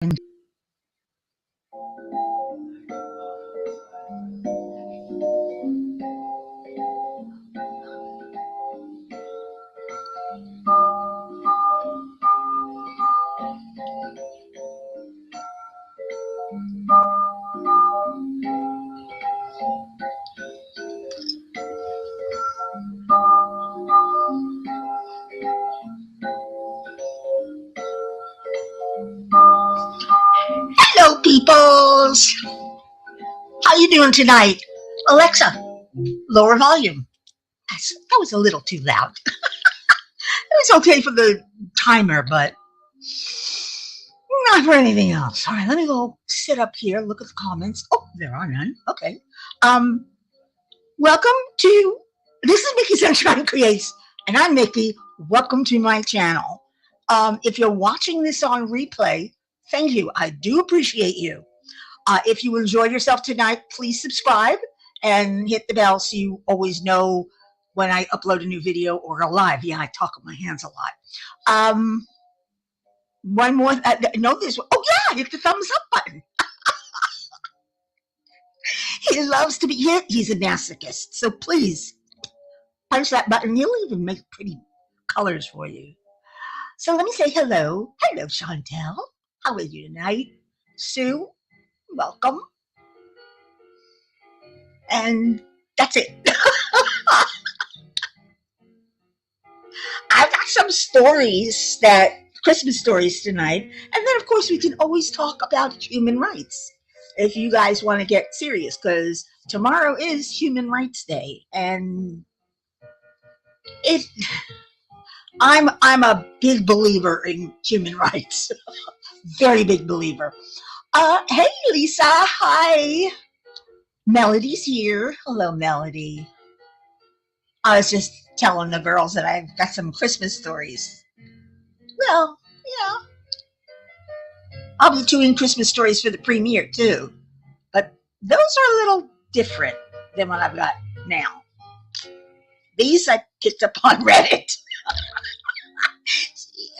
Hello, peoples. How you doing tonight? Alexa, lower volume. That was a little too loud. It was okay for the timer, but not for anything else. All right, let me go sit up here, look at the comments. Oh, there are none. Okay. Welcome to, this is MikiSunshine Creates, and I'm Miki. Welcome to my channel. If you're watching this on replay, thank you. I do appreciate you. If you enjoy yourself tonight, please subscribe and hit the bell so you always know when I upload a new video or go live. Yeah, I talk with my hands a lot. One more, no, this one. Oh yeah, hit the thumbs up button. He loves to be hit. He's a masochist. So please punch that button. He'll even make pretty colors for you. So let me say hello. Hello, Chantel. How are you tonight? Sue, welcome. And that's it. I've got some stories Christmas stories tonight. And then, of course, we can always talk about human rights if you guys want to get serious, because tomorrow is Human Rights Day. And I'm a big believer in human rights. Very big believer. Hey, Lisa. Hi. Melody's here. Hello, Melody. I was just telling the girls that I've got some Christmas stories. Well, yeah. I'll be doing Christmas stories for the premiere, too. But those are a little different than what I've got now. These I picked up on Reddit.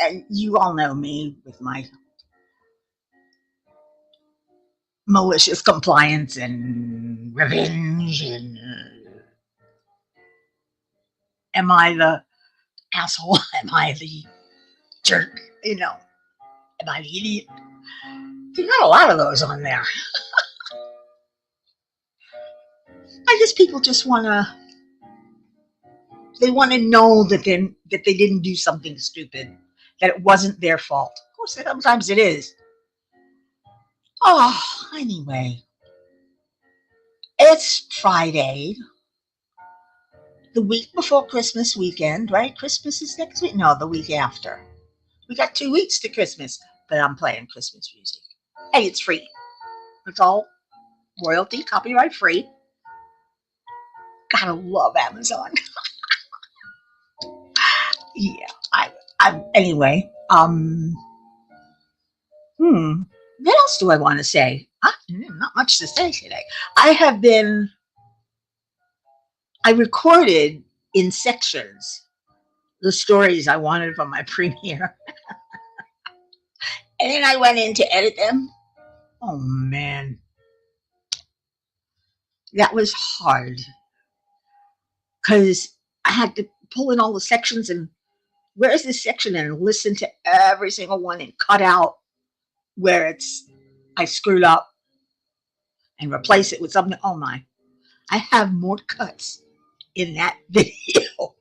And you all know me with my malicious compliance and revenge and am I the asshole? Am I the jerk? Am I the idiot? You got a lot of those on there. I guess people just want to know that they didn't do something stupid, that it wasn't their fault. Of course, sometimes it is. Oh, anyway, it's Friday, the week before Christmas weekend, right? Christmas is next week? No, the week after. We got 2 weeks to Christmas, but I'm playing Christmas music. Hey, it's free. It's all royalty, copyright free. Gotta love Amazon. Yeah, anyway, what else do I want to say? Not much to say today. I recorded in sections the stories I wanted from my premiere. And then I went in to edit them. Oh man, that was hard. Because I had to pull in all the sections and where's this section and listen to every single one and cut out where I screwed up and replace it with something. Oh my, I have more cuts in that video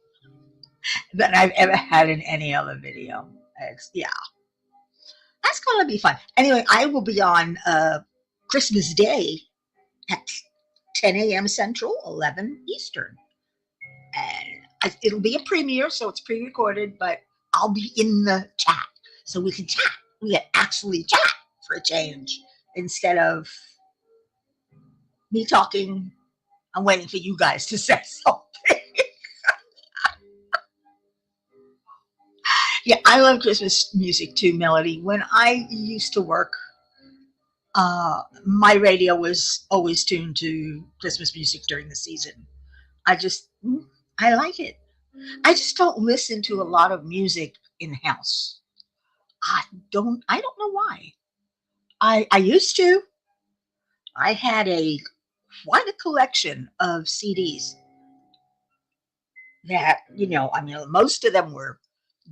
than I've ever had in any other video. Yeah, that's going to be fun. Anyway, I will be on Christmas Day at 10 a.m. Central, 11 Eastern. And it'll be a premiere, so it's pre-recorded, but I'll be in the chat. So we can chat. We can actually chat for a change instead of me talking. I'm waiting for you guys to say something. Yeah, I love Christmas music too, Melody. When I used to work, my radio was always tuned to Christmas music during the season. I like it. I just don't listen to a lot of music in-house. I don't know why. I used to. I had a quite a collection of CDs that, I mean, most of them were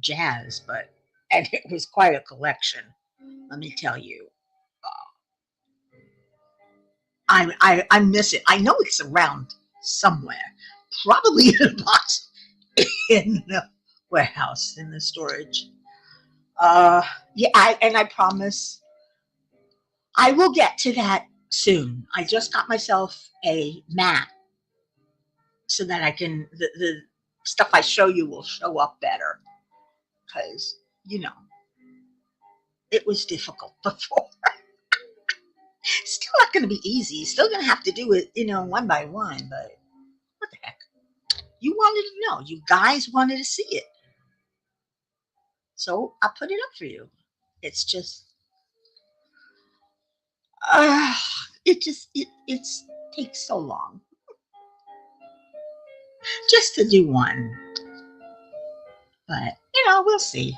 jazz, but and it was quite a collection. Let me tell you, I miss it. I know it's around somewhere, probably in a box in the warehouse in the storage. Uh, yeah, and I promise I will get to that soon. I just got myself a mat so that I can the stuff I show you will show up better because you know it was difficult before. Still not going to be easy. Still going to have to do it, one by one. But what the heck? You wanted to know. You guys wanted to see it, so I put it up for you. It's just, uh, it's takes so long just to do one. But we'll see.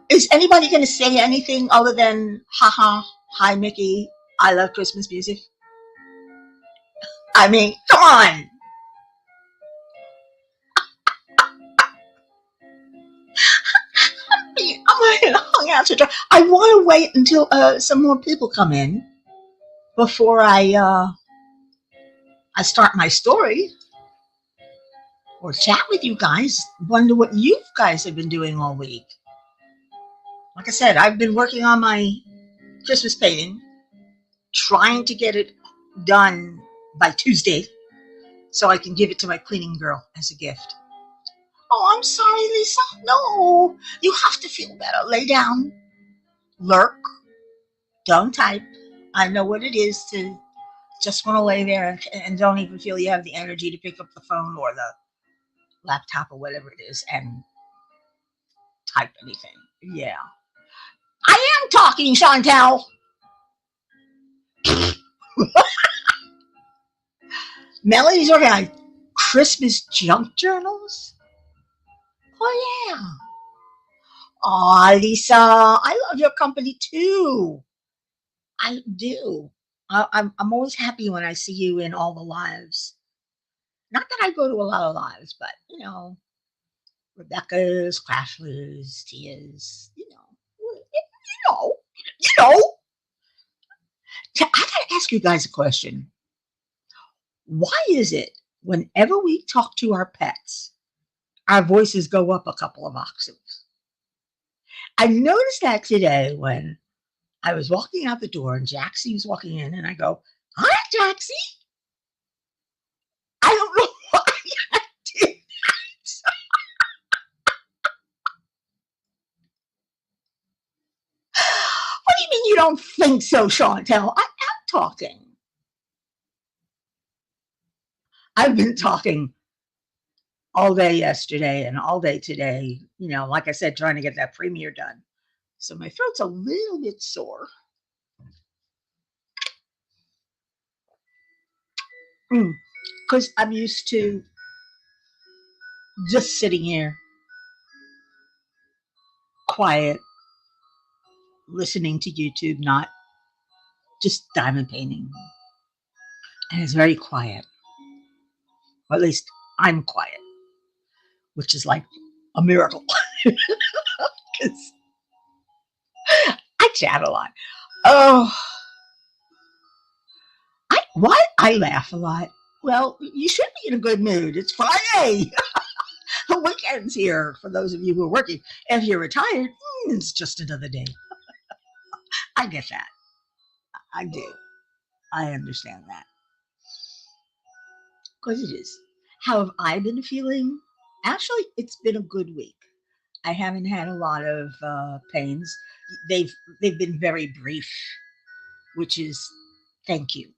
Is anybody going to say anything other than haha, hi Mickey, I love Christmas music? I mean, come on. I'm going to hung out to dry. I want to wait until some more people come in before I start my story or chat with you guys. Wonder what you guys have been doing all week. Like I said, I've been working on my Christmas painting, trying to get it done by Tuesday so I can give it to my cleaning girl as a gift. Oh, I'm sorry, Lisa. No, you have to feel better. Lay down, lurk, don't type. I know what it is to just want to lay there and don't even feel you have the energy to pick up the phone or the laptop or whatever it is and type anything. Yeah. I am talking, Chantel. Melody's working on Christmas junk journals. Oh, yeah. Oh, Lisa, I love your company too. I do. I'm always happy when I see you in all the lives. Not that I go to a lot of lives, but Rebecca's, Crashler's, Tia's, know, you know. I gotta ask you guys a question. Why is it whenever we talk to our pets, our voices go up a couple of octaves? I noticed that today when I was walking out the door and Jaxie was walking in, and I go, "Hi, Jaxie." I don't know why I did that. What do you mean you don't think so, Chantel? I am talking. I've been talking all day yesterday and all day today, like I said, trying to get that premiere done. So my throat's a little bit sore. Because I'm used to just sitting here, quiet, listening to YouTube, not just diamond painting. And it's very quiet. Or at least I'm quiet, which is like a miracle. Because I chat a lot. Oh, why I laugh a lot? Well, you should be in a good mood. It's Friday. The weekend's here for those of you who are working. If you're retired, it's just another day. I get that. I do. I understand that. Because it is. How have I been feeling? Actually, it's been a good week. I haven't had a lot of pains. They've been very brief, which is thank you.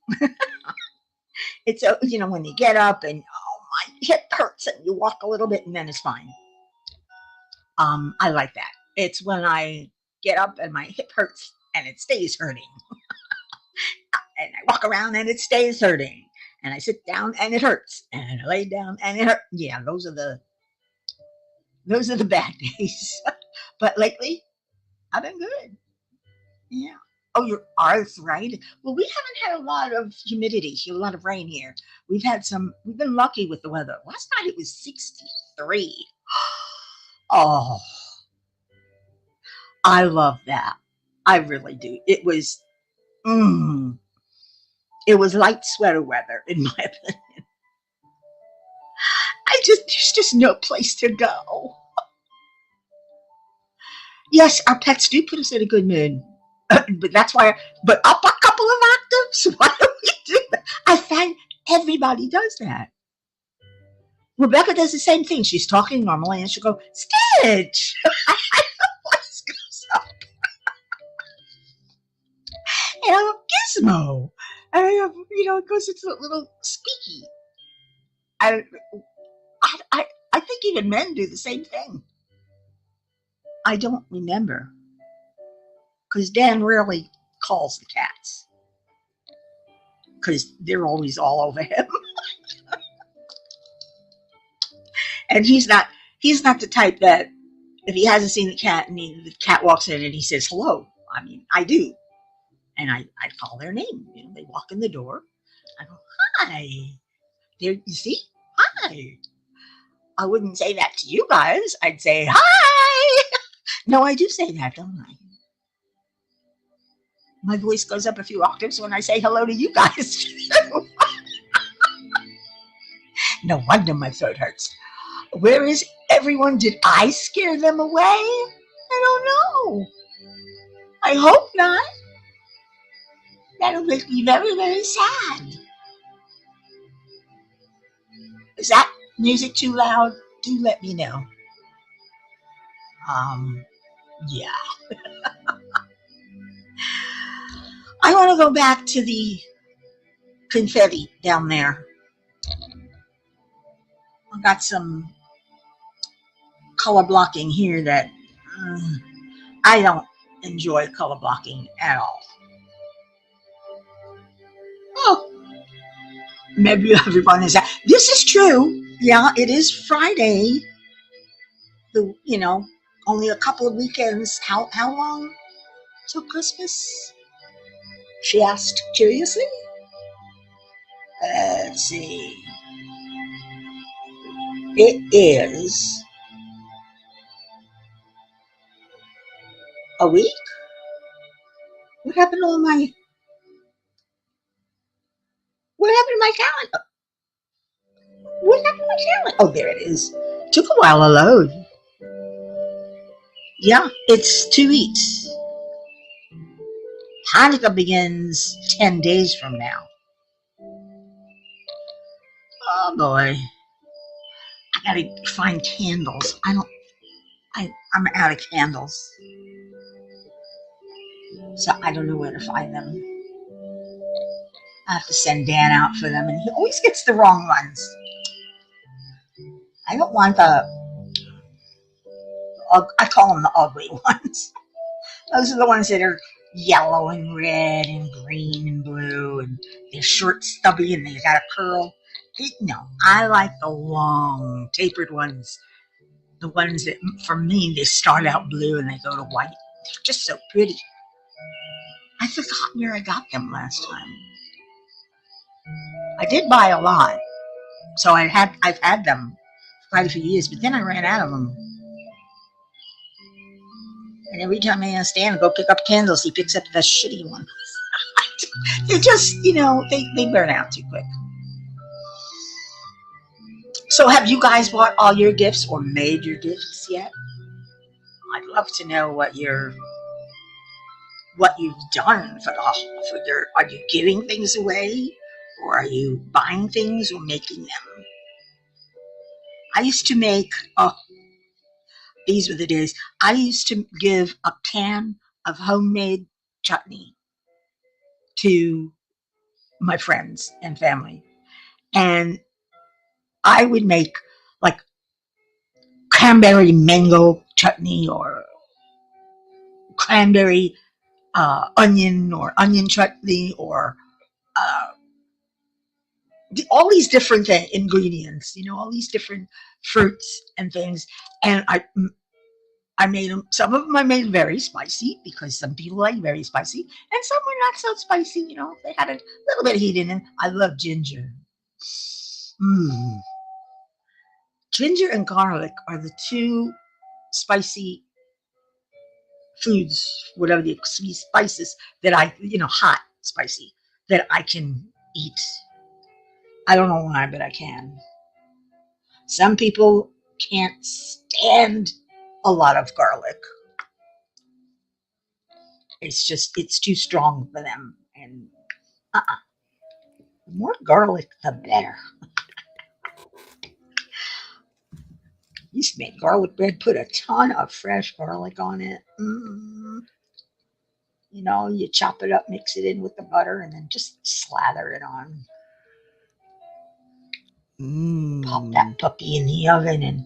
It's when you get up and my hip hurts and you walk a little bit and then it's fine. I like that. It's when I get up and my hip hurts and it stays hurting, and I walk around and it stays hurting, and I sit down and it hurts, and I lay down and it hurts. Yeah, those are the bad days. But lately, I've been good. Yeah. Oh, your arthritis. Well, we haven't had a lot of humidity, a lot of rain here. We've been lucky with the weather. Last night it was 63. Oh, I love that. I really do. Mm, it was light sweater weather, in my opinion. There's just no place to go. Yes, our pets do put us in a good mood. But that's why, but up a couple of octaves? Why do we do that? I find everybody does that. Rebecca does the same thing. She's talking normally and she'll go, Stitch! Voice goes up. And I go, Gizmo! And it goes into a little squeaky. I, I think even men do the same thing. I don't remember. Because Dan rarely calls the cats. Because they're always all over him. And he's not the type that if he hasn't seen the cat and the cat walks in and he says hello. I mean, I do. And I call their name. They walk in the door. I go, hi. There, you see? Hi. I wouldn't say that to you guys. I'd say, hi. No, I do say that, don't I? My voice goes up a few octaves when I say hello to you guys. No wonder my throat hurts. Where is everyone? Did I scare them away? I don't know. I hope not. That'll make me very, very sad. Is that music too loud? Do let me know. Yeah. I want to go back to the confetti down there. I got some color blocking here that I don't enjoy color blocking at all. Oh, maybe everyone is that. This is true. Yeah, it is Friday. Only a couple of weekends. How long till Christmas? She asked curiously. Let's see. It is a week. What happened to my? What happened to my calendar? What happened to my calendar? Oh, there it is. Took a while to load. Yeah, it's 2 weeks. Hanukkah begins 10 days from now. Oh boy. I gotta find candles. I'm out of candles. So I don't know where to find them. I have to send Dan out for them, and he always gets the wrong ones. I don't want I call them the ugly ones. Those are the ones that are yellow and red and green and blue, and they're short, stubby, and they got a curl. No, I like the long, tapered ones. The ones that, for me, they start out blue and they go to white. They're just so pretty. I forgot where I got them last time. I did buy a lot, so I've had them quite a few years, but then I ran out of them. And every time I ask Dan to go pick up candles, he picks up the shitty ones. They're just, they burn out too quick. So have you guys bought all your gifts or made your gifts yet? I'd love to know what you've done are you giving things away, or are you buying things or making them? I used to make, these were the days, I used to give a can of homemade chutney to my friends and family. And I would make like cranberry mango chutney or cranberry onion or onion chutney or all these different ingredients, all these different fruits and things. And I made them. Some of them I made very spicy because some people like very spicy, and some were not so spicy. They had a little bit of heat in them. I love ginger. Mm. Ginger and garlic are the two spicy foods, whatever the sweet spices that hot spicy that I can eat. I don't know why, but I can. Some people can't stand a lot of garlic. It's too strong for them. And the more garlic, the better. Used to make garlic bread, put a ton of fresh garlic on it. You chop it up, mix it in with the butter, and then just slather it on. Pop that puppy in the oven and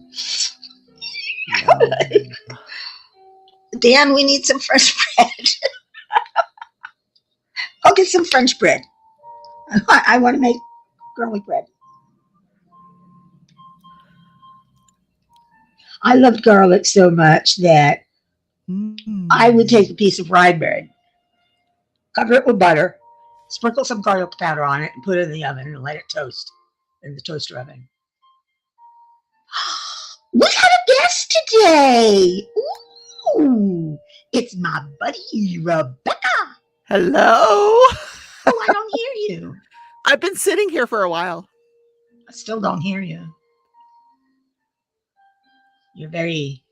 Dan, we need some French bread. I'll get some French bread. I want to make garlic bread. I loved garlic so much that I would take a piece of rye bread, cover it with butter, sprinkle some garlic powder on it, and put it in the oven and let it toast in the toaster oven. We had a guest today. Ooh, it's my buddy Rebecca. Hello. Oh, I don't hear you. I've been sitting here for a while. I still don't hear you. You're very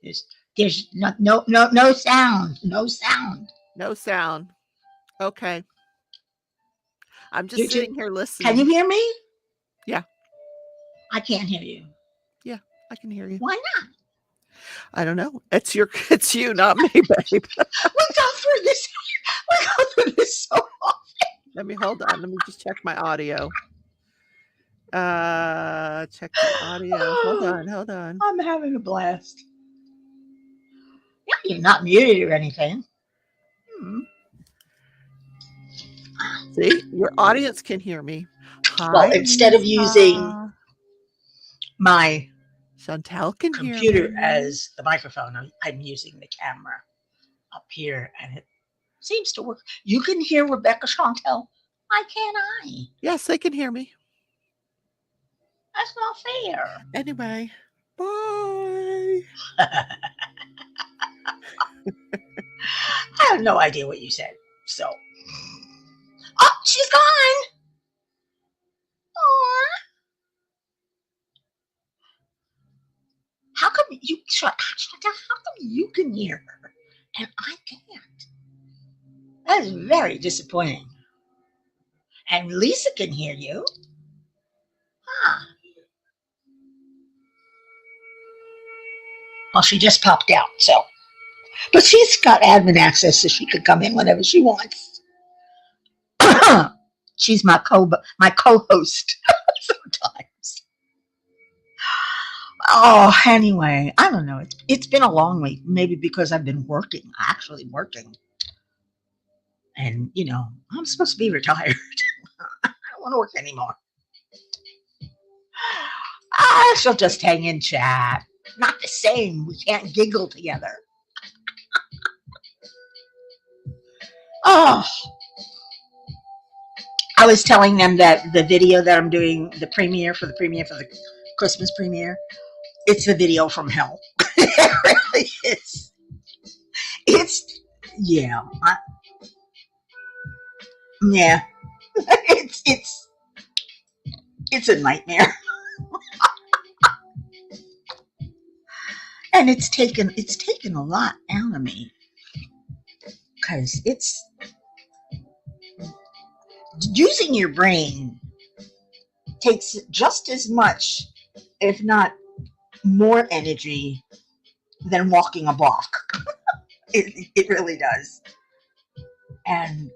there's no sound. No sound. No sound. Okay. I'm just sitting here listening. Can you hear me? Yeah. I can't hear you. Yeah, I can hear you. Why not? I don't know. It's you, not me, babe. We go through this so often. Hold on. Let me just check my audio. Check the audio. Hold on. I'm having a blast. Yeah, you're not muted or anything. See, your audience can hear me. Hi, well, instead of using my Chantel can computer hear me. as the microphone, I'm using the camera up here, and it seems to work. You can hear Rebecca, Chantel. Why can't I? Yes, they can hear me. That's not fair. Anyway, bye. I have no idea what you said. So, oh, she's gone. Aww. How come you can hear her and I can't? That is very disappointing. And Lisa can hear you. Well, she just popped out, so. But she's got admin access, so she can come in whenever she wants. She's my co-host sometimes. Oh, anyway, I don't know. It's been a long week, maybe because I've been actually working. And, I'm supposed to be retired. I don't want to work anymore. I shall just hang in chat. Not the same. We can't giggle together. Oh. I was telling them that the video that I'm doing, the premiere for the Christmas premiere, it's the video from hell. It really is. Yeah. Yeah. It's a nightmare. And it's taken a lot out of me. Because it's using your brain takes just as much, if not more energy than walking a block. It really does. And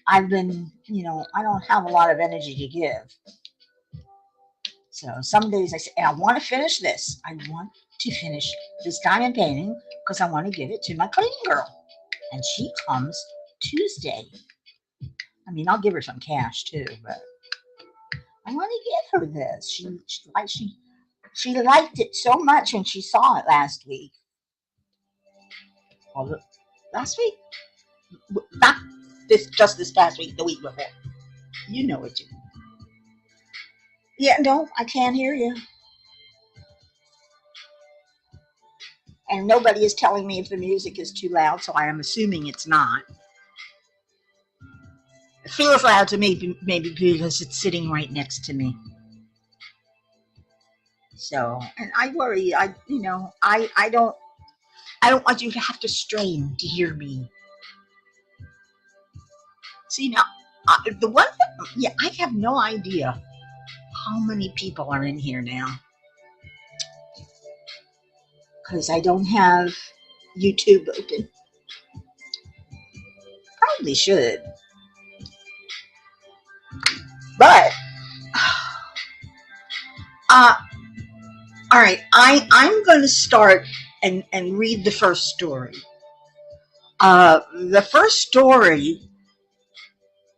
I've been, I don't have a lot of energy to give. So some days I say, I want to finish this. I want to finish this diamond painting because I want to give it to my cleaning girl. And she comes Tuesday. I mean, I'll give her some cash too, but I want to give her this. She liked it so much when she saw it last week. Or last week? Not this past week, the week before. You know what you mean. Yeah, no, I can't hear you. And nobody is telling me if the music is too loud, so I am assuming it's not. It feels loud to me, maybe because it's sitting right next to me. So, and I worry. I don't want you to have to strain to hear me. See now, the one, yeah, I have no idea how many people are in here now because I don't have YouTube open. Probably should, but uh, all right. I'm going to start and read the first story. The first story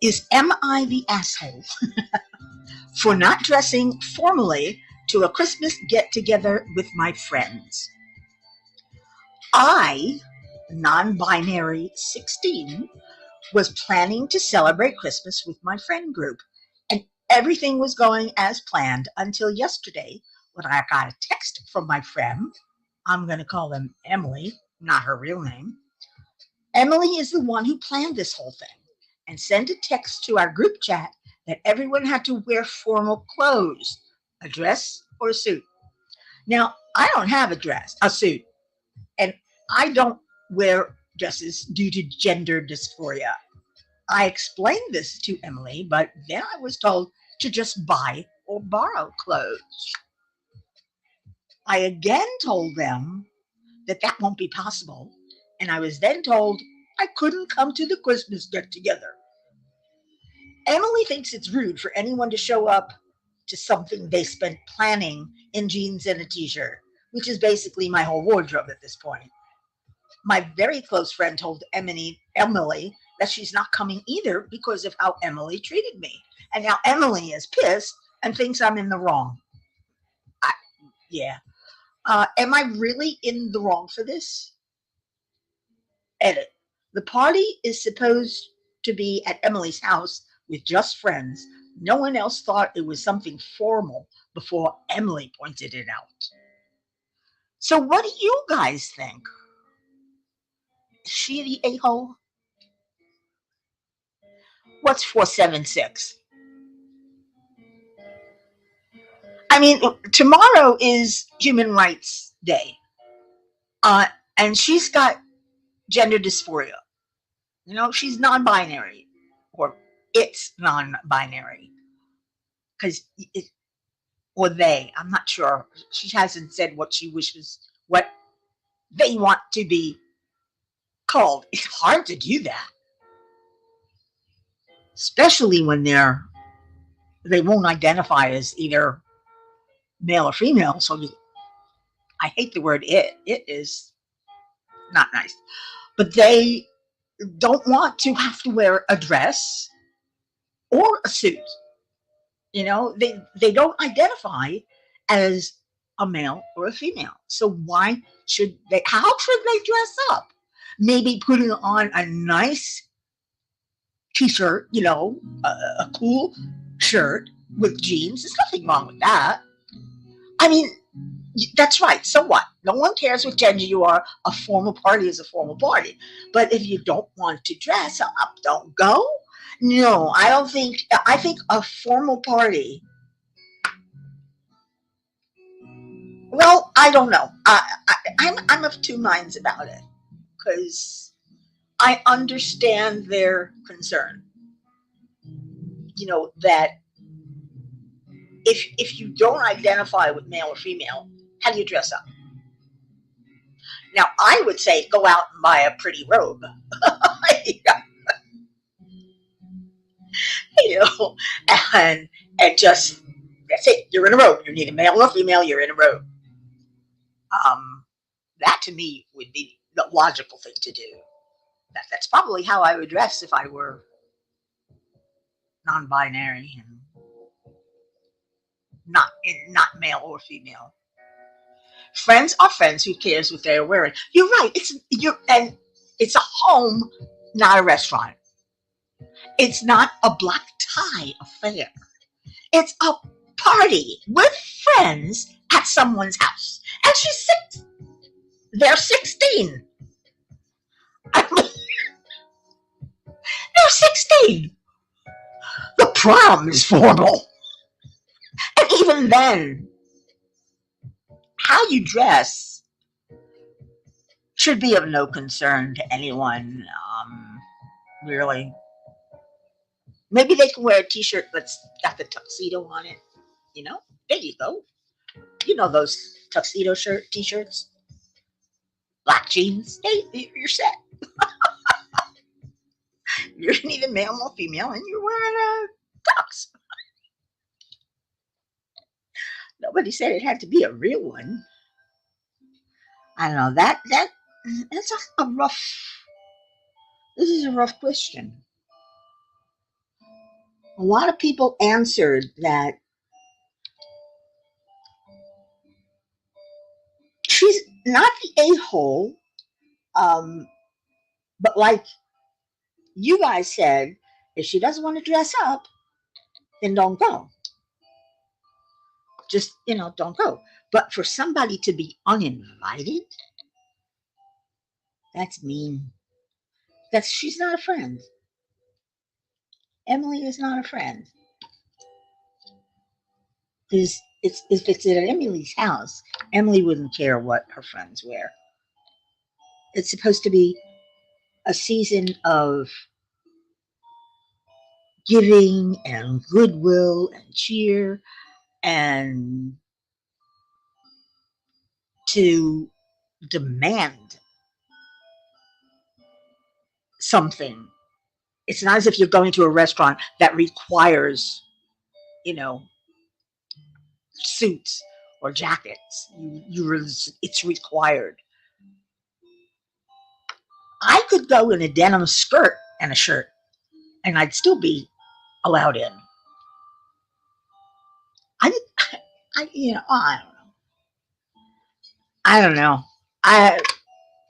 is "Am I the asshole for not dressing formally to a Christmas get-together with my friends? I, non-binary 16, was planning to celebrate Christmas with my friend group, and everything was going as planned until yesterday when I got a text from my friend. I'm going to call them Emily, not her real name. Emily is the one who planned this whole thing and sent a text to our group chat that everyone had to wear formal clothes, a dress or a suit. Now, I don't have a suit, and I don't wear dresses due to gender dysphoria. I explained this to Emily, but then I was told to just buy or borrow clothes. I again told them that that won't be possible, and I was then told I couldn't come to the Christmas get together. Emily thinks it's rude for anyone to show up to something they spent planning in jeans and a t-shirt, which is basically my whole wardrobe at this point. My very close friend told Emily that she's not coming either because of how Emily treated me. And now Emily is pissed and thinks I'm in the wrong. I, yeah. Am I really in the wrong for this? Edit. The party is supposed to be at Emily's house with just friends. No one else thought it was something formal before Emily pointed it out. So, what do you guys think? Is she the a hole? What's 476? I mean, tomorrow is Human Rights Day, uh, and she's got gender dysphoria. You know, she's non-binary, or it's non-binary, because or they. I'm not sure. She hasn't said what she wishes, what they want to be called. It's hard to do that, especially when they won't identify as either male or female. So I hate the word it. It is not nice. But they don't want to have to wear a dress or a suit. You know, they don't identify as a male or a female. So why should they? How should they dress up? Maybe putting on a nice t-shirt, a cool shirt with jeans. There's nothing wrong with that. I mean, that's right. So what? No one cares what gender you are. A formal party is a formal party. But if you don't want to dress up, don't go. No, I don't think. I think a formal party. Well, I don't know. I'm of two minds about it because I understand their concern. You know that if you don't identify with male or female, how do you dress up? Now, I would say go out and buy a pretty robe. you know, and just that's it. You're in a robe. You need a male or female. You're in a robe. That to me would be the logical thing to do. That's probably how I would dress if I were non-binary and not male or female. Friends are friends. Who cares what they're wearing? You're right. It's a home, not a restaurant. It's not a black tie affair. It's a party with friends at someone's house. And she's six. They're 16. I mean, they're 16. The prom is formal. And even then, how you dress should be of no concern to anyone, really. Maybe they can wear a t-shirt that's got the tuxedo on it. You know, there you go. You know those tuxedo t-shirts, black jeans. Hey, you're set. You're neither male nor female, and you're wearing a tux. Nobody said it had to be a real one. I don't know that's a rough. This is a rough question. A lot of people answered that she's not the a-hole, um, but like you guys said, if she doesn't want to dress up, then don't go. Just, don't go. But for somebody to be uninvited, that's mean. She's not a friend. Emily is not a friend. If it's at Emily's house, Emily wouldn't care what her friends wear. It's supposed to be a season of giving and goodwill and cheer and to demand something. It's not as if you're going to a restaurant that requires, you know, suits or jackets. It's required. I could go in a denim skirt and a shirt, and I'd still be allowed in. I, I don't know. I don't know. I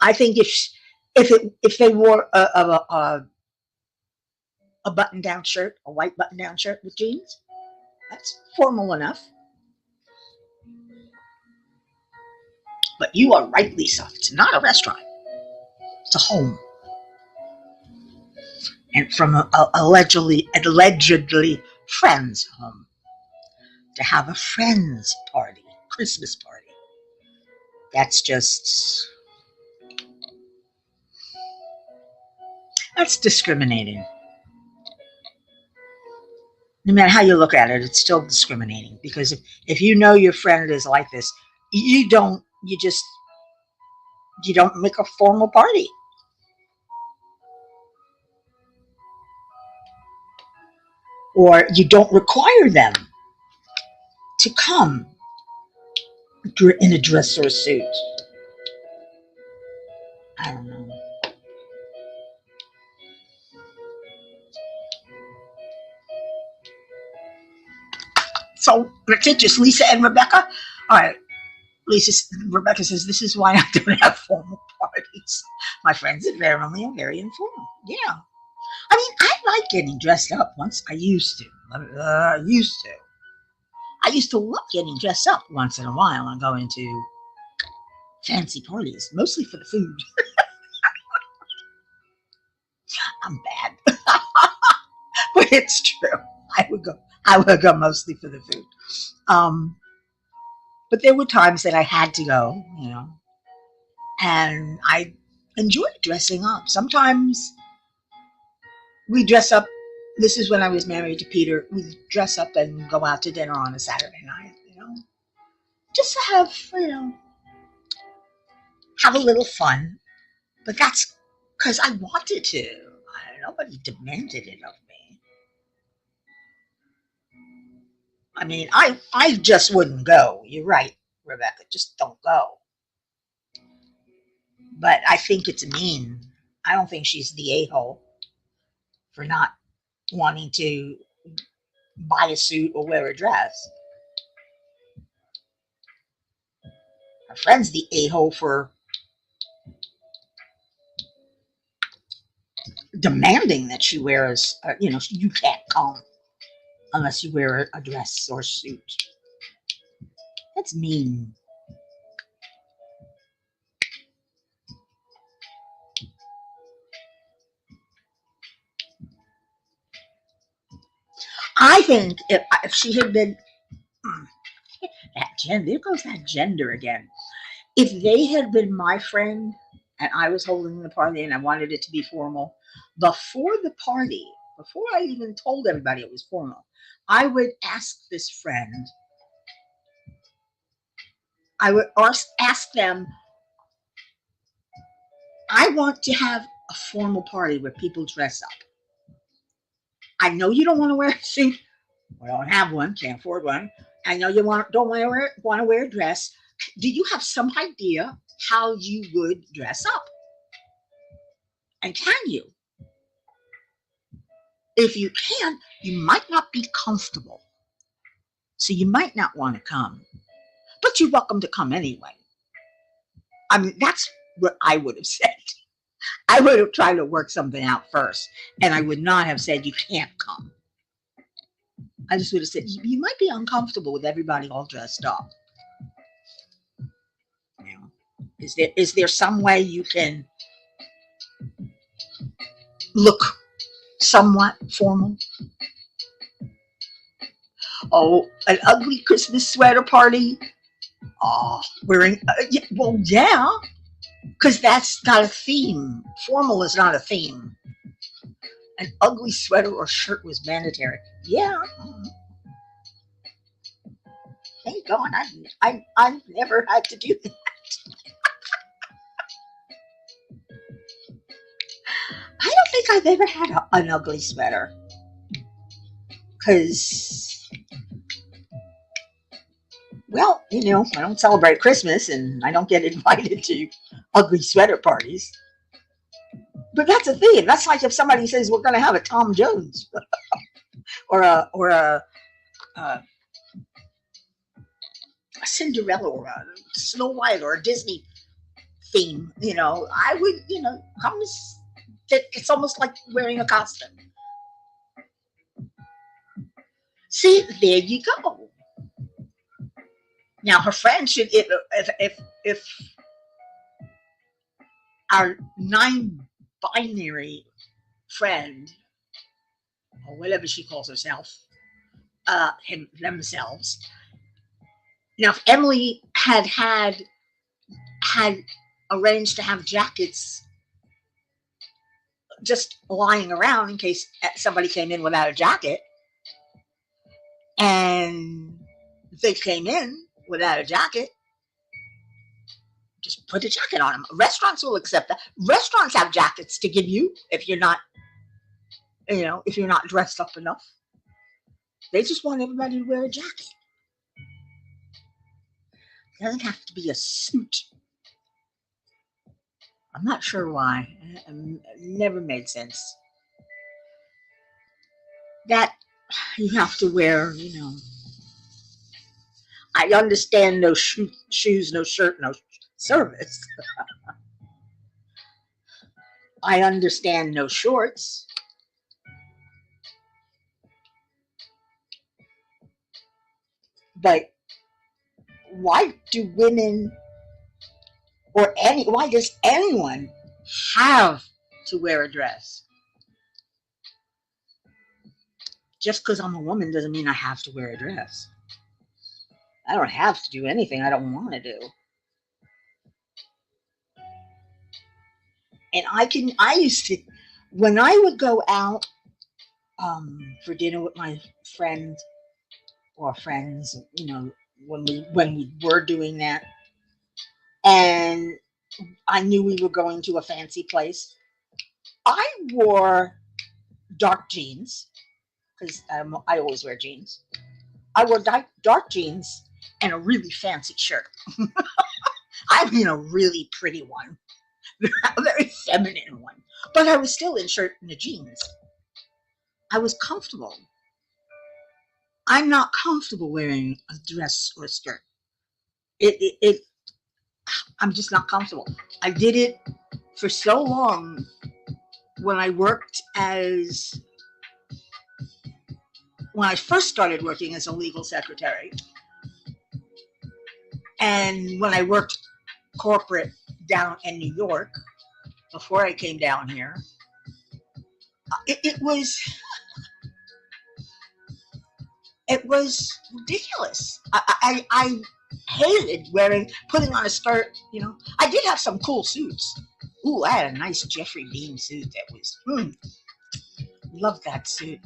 I think if they wore a button down shirt, a white button down shirt with jeans, that's formal enough. But you are right, Lisa. It's not a restaurant. It's a home. And from a allegedly friend's home to have a friend's party, Christmas party. That's discriminating. No matter how you look at it, it's still discriminating because if you know your friend is like this, you don't make a formal party. Or you don't require them to come in a dress or a suit. I don't know. So that's it, just Lisa and Rebecca. All right, Rebecca says this is why I don't have formal parties. My friends at Verily are very informal. Yeah, I mean I like getting dressed up. Once I used to. I used to love getting dressed up once in a while and going to fancy parties, mostly for the food. I'm bad, but it's true. I would go. I would go mostly for the food. Um, but there were times that I had to go, and I enjoyed dressing up. Sometimes we dress up. This is when I was married to Peter. We dress up and go out to dinner on a Saturday night, just to have a little fun. But that's because I wanted to. Nobody demanded it of me. I mean, I just wouldn't go. You're right, Rebecca. Just don't go. But I think it's mean. I don't think she's the a-hole for not wanting to buy a suit or wear a dress. Her friend's the a-hole for demanding that she wears, you can't come unless you wear a dress or suit. That's mean. I think if she had been that gender, there goes that gender again. If they had been my friend and I was holding the party and I wanted it to be formal, before the party, before I even told everybody it was formal, I would ask this friend, I would ask them, I want to have a formal party where people dress up. I know you don't want to wear a suit. I don't have one, can't afford one. I know you don't want to wear a dress. Do you have some idea how you would dress up? And can you? If you can, you might not be comfortable. So you might not want to come. But you're welcome to come anyway. I mean, that's what I would have said. I would have tried to work something out first. And I would not have said you can't come. I just would have said, you might be uncomfortable with everybody all dressed up. You know, is there some way you can look somewhat formal? Oh, an ugly Christmas sweater party? Oh, wearing, yeah, because that's not a theme. Formal is not a theme. An ugly sweater or shirt was mandatory. Yeah. Thank God I've never had to do that. I don't think I've ever had an ugly sweater. Because, well, I don't celebrate Christmas and I don't get invited to ugly sweater parties. But that's a theme. That's like if somebody says we're going to have a Tom Jones or a Cinderella or a Snow White or a Disney theme. I would, come as, it's almost like wearing a costume. See, there you go. Now her friend should, if our non-binary friend or whatever she calls herself, themselves. Now, if Emily had arranged to have jackets just lying around in case somebody came in without a jacket, and they came in without a jacket, just put a jacket on them. Restaurants will accept that. Restaurants have jackets to give you if you're not, if you're not dressed up enough. They just want everybody to wear a jacket. It doesn't have to be a suit. I'm not sure why. It never made sense. That you have to wear, I understand no shoes, no shirt, no service. I understand no shorts. But why do women why does anyone have to wear a dress? Just because I'm a woman doesn't mean I have to wear a dress. I don't have to do anything I don't want to do. And I used to, when I would go out for dinner with my friend or friends, when we were doing that, and I knew we were going to a fancy place, I wore dark jeans because I always wear jeans. I wore dark jeans and a really fancy shirt. I mean, a really pretty one, a very feminine one. But I was still in shirt and the jeans. I was comfortable. I'm not comfortable wearing a dress or a skirt. It I'm just not comfortable. I did it for so long when I worked as when I first started working as a legal secretary, and when I worked corporate down in New York before I came down here. It was ridiculous. I hated putting on a skirt. I did have some cool suits. Ooh, I had a nice Jeffrey Beam suit that was loved that suit.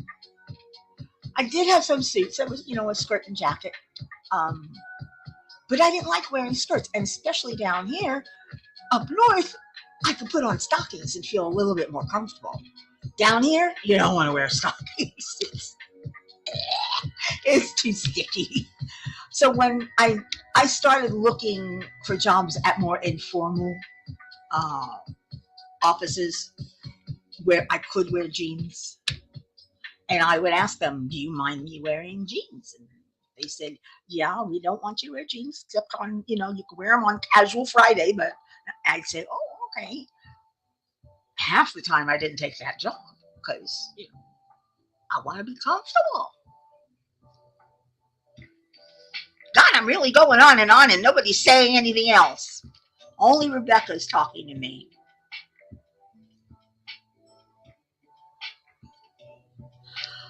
I did have some suits that was a skirt and jacket. Um, but I didn't like wearing skirts, and especially down here up north, I could put on stockings and feel a little bit more comfortable. Down here, you don't want to wear stockings. It's too sticky. So when I started looking for jobs at more informal uh, offices where I could wear jeans, and I would ask them, "Do you mind me wearing jeans?" And they said, "Yeah, we don't want you to wear jeans except on you can wear them on casual Friday." But I'd say, "Oh, okay." Half the time I didn't take that job because I want to be comfortable. God, I'm really going on, and nobody's saying anything else. Only Rebecca's talking to me.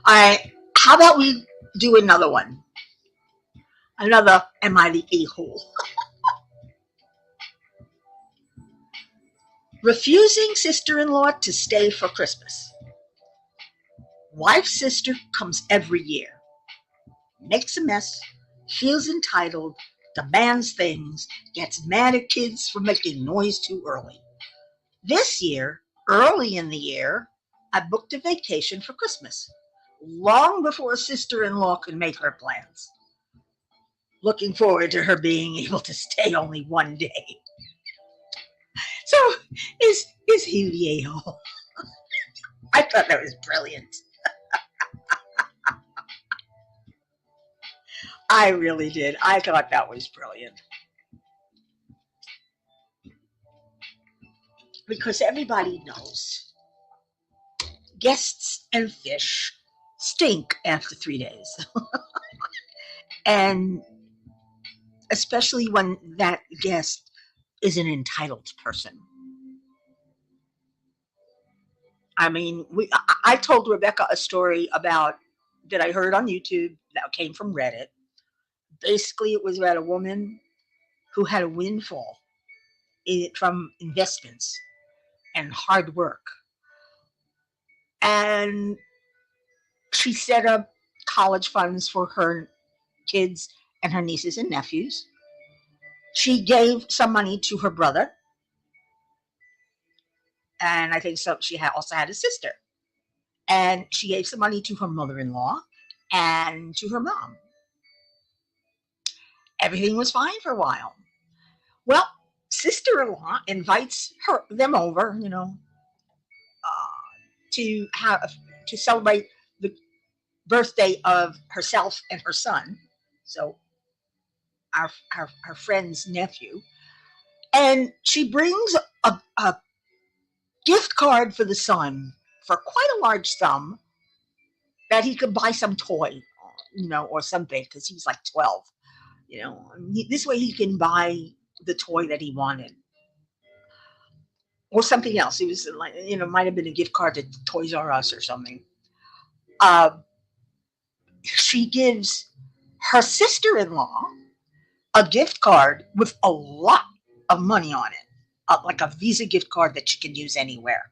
All right, how about we do another one? Another Am I the A-hole? Refusing sister-in-law to stay for Christmas. Wife's sister comes every year, makes a mess, feels entitled, demands things, gets mad at kids for making noise too early. This year, early in the year, I booked a vacation for Christmas, long before sister-in-law could make her plans. Looking forward to her being able to stay only one day. So, is he the a-hole? I thought that was brilliant. I really did. I thought that was brilliant. Because everybody knows guests and fish stink after 3 days. And especially when that guest is an entitled person. I mean, I told Rebecca a story about that I heard on YouTube that came from Reddit. Basically, it was about a woman who had a windfall from investments and hard work. And she set up college funds for her kids and her nieces and nephews. She gave some money to her brother, and I think so. Also had a sister, and she gave some money to her mother-in-law and to her mom. Everything was fine for a while. Well, sister-in-law invites them over, to have to celebrate the birthday of herself and her son. So our friend's nephew, and she brings a gift card for the son for quite a large sum that he could buy some toy, or something because he's like 12. This way he can buy the toy that he wanted or something else. It was like might have been a gift card to Toys R Us or something. Uh, she gives her sister-in-law a gift card with a lot of money on it, like a Visa gift card that you can use anywhere.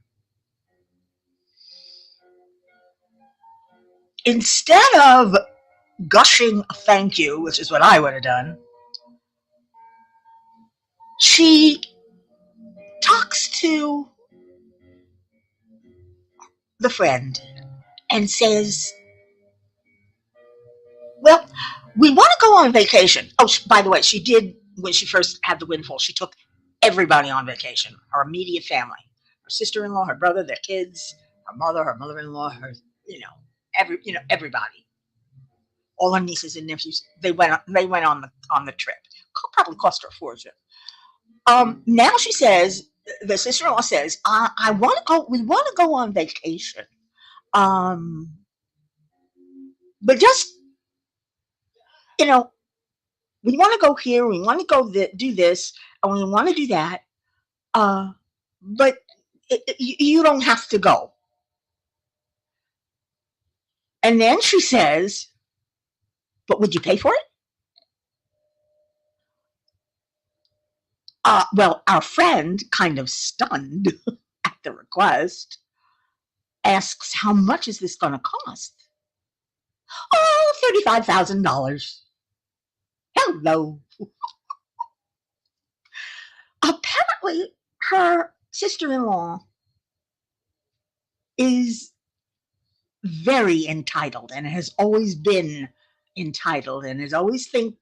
Instead of gushing a thank you, which is what I would have done, she talks to the friend and says, "Well, we want to go on vacation." Oh, by the way, she did, when she first had the windfall, she took everybody on vacation, her immediate family, her sister-in-law, her brother, their kids, her mother, her mother-in-law, her, everybody, all her nieces and nephews. They went on the trip. Probably cost her a fortune. Now she says, the sister-in-law says, I want to go. We want to go on vacation. Um, but just you know, we want to go here. We want to go do this, and we want to do that. Uh, but you don't have to go. And then she says, but would you pay for it? Well, our friend, kind of stunned at the request, asks, how much is this going to cost? Oh, $35,000. Hello. Apparently, her sister-in-law is very entitled and has always been entitled and has always think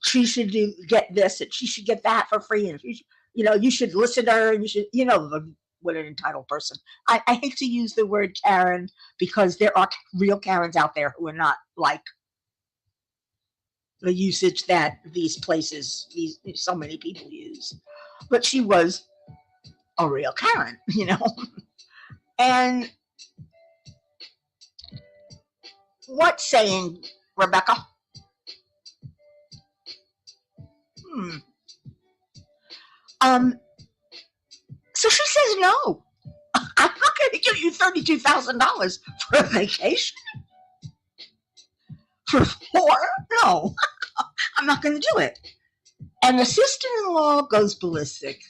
she should get this and she should get that for free and you should listen to her and you should what an entitled person. I hate to use the word Karen because there are real Karens out there who are not like the usage that these places, so many people use. But she was a real Karen, And what saying, Rebecca? So she says no. I'm not going to give you $32,000 for a vacation. For 4? No, I'm not going to do it. And the sister-in-law goes ballistic.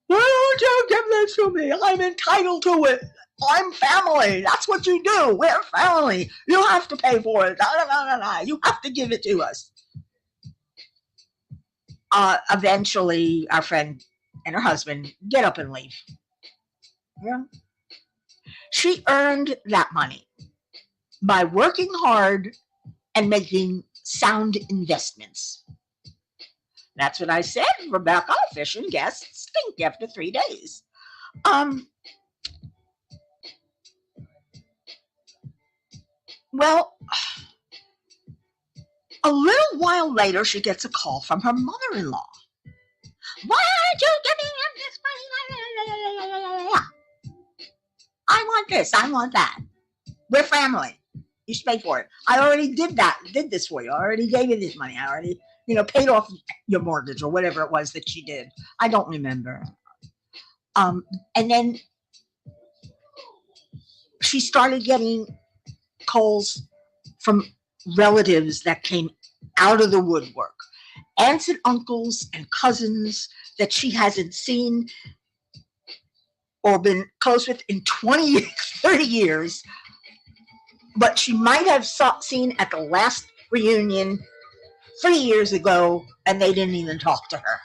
Why don't you give this to me? I'm entitled to it. I'm family. That's what you do. We're family. You have to pay for it. You have to give it to us. Eventually, our friend and her husband get up and leave. Yeah. She earned that money by working hard and making sound investments. That's what I said, Rebecca. Fish and guests stink after 3 days. Well, a little while later, she gets a call from her mother-in-law. Why aren't you giving him this money? I want this. I want that. We're family. You should pay for it. I already did this for you. I already gave you this money. I already, paid off your mortgage or whatever it was that she did. I don't remember. And then she started getting calls from relatives that came out of the woodwork. Aunts and uncles and cousins that she hasn't seen or been close with in 20, 30 years, but she might have seen at the last reunion 3 years ago, and they didn't even talk to her.